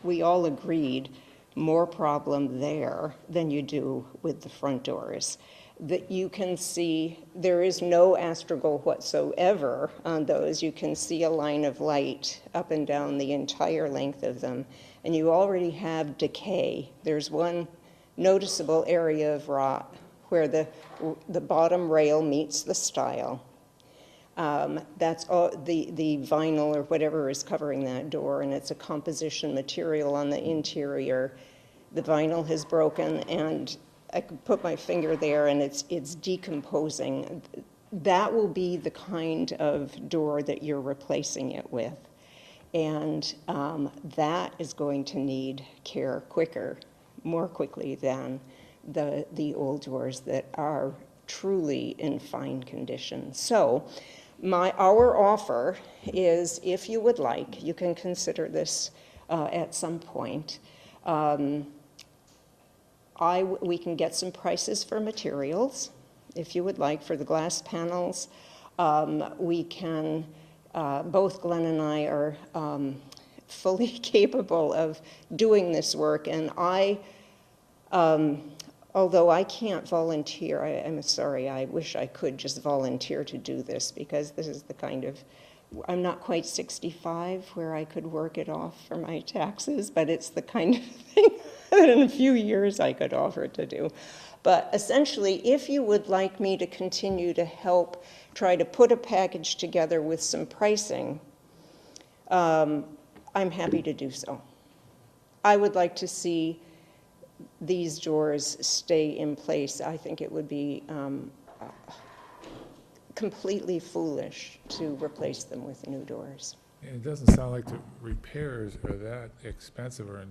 we all agreed, more problem there than you do with the front doors. That you can see, there is no astragal whatsoever on those. You can see a line of light up and down the entire length of them, and you already have decay. There's one noticeable area of rot where the bottom rail meets the stile. That's all, the vinyl or whatever is covering that door, and it's a composition material on the interior. The vinyl has broken, and I could put my finger there, and it's decomposing. That will be the kind of door that you're replacing it with, and that is going to need care more quickly than the old doors that are truly in fine condition. So our offer is, if you would like, you can consider this at some point. We can get some prices for materials, if you would like, for the glass panels. We can, both Glenn and I are fully capable of doing this work, and although I can't volunteer, I'm sorry, I wish I could just volunteer to do this, because this is the kind of, I'm not quite 65 where I could work it off for my taxes, but it's the kind of thing that in a few years I could offer to do. But essentially, if you would like me to continue to help try to put a package together with some pricing, I'm happy to do so. I would like to see these doors stay in place. I think it would be completely foolish to replace them with new doors. And it doesn't sound like the repairs are that expensive or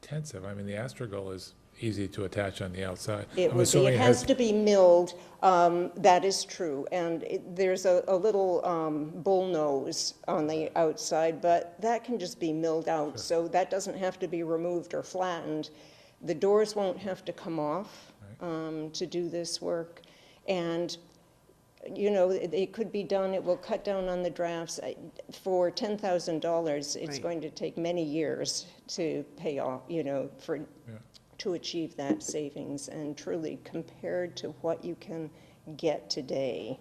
intensive. I mean, the Astrogol is easy to attach on the outside. It I'm would be, assuming it has to be milled, that is true, and there's a little bull nose on the outside, but that can just be milled out, so that doesn't have to be removed or flattened. The doors won't have to come off to do this work, and you know, it could be done, it will cut down on the drafts. For $10,000, it's going to take many years to pay off, you know, to achieve that savings. And truly, compared to what you can get today,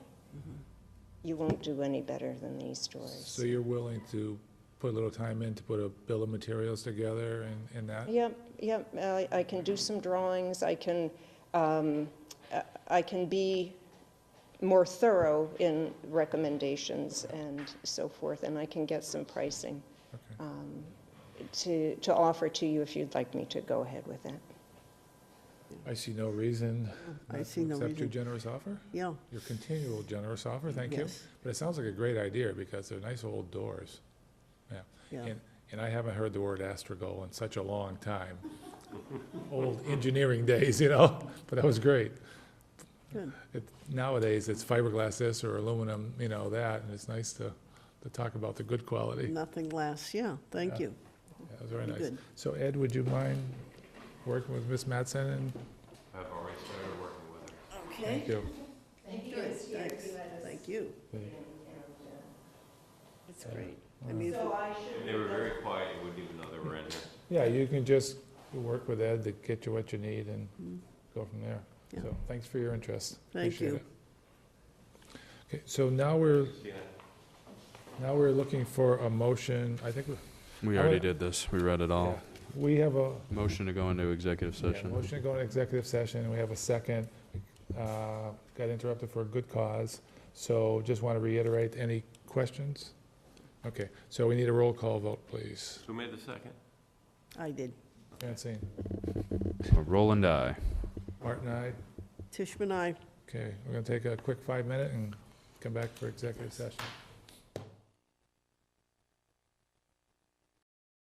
you won't do any better than these doors. So you're willing to put a little time in to put a bill of materials together and that? Yep. I can do some drawings. I can be more thorough in recommendations and so forth, and I can get some pricing to offer to you if you'd like me to go ahead with that. I see no reason not to accept your generous offer. Yeah. Your continual generous offer, thank you. Yes. But it sounds like a great idea because they're nice old doors. Yeah. And I haven't heard the word Astrogol in such a long time. Old engineering days, you know, but that was great. Good. Nowadays, it's fiberglass this or aluminum, you know, that, and it's nice to talk about the good quality. Nothing lasts, yeah, thank you. Yeah, it was very nice. Good. So Ed, would you mind working with Ms. Mattson? And I've already started working with her. Okay. thank you. Good, thanks. Thank you. That's great. I mean, They were very quiet, you wouldn't even know they were in here. Yeah, you can just work with Ed to get you what you need and go from there. Yeah. So thanks for your interest. Thank Appreciate you. it. Okay, so now we're looking for a motion. I think We already did this. We read it all. we have a Motion to go into executive session. motion to go into executive session, and we have a second. Got interrupted for a good cause. So just want to reiterate, any questions? Okay, so we need a roll call vote, please. Who made the second? I did. Francine? Roll and die. Martin, aye? Tishman, I. Okay, we're going to take a quick 5-minute and come back for executive session.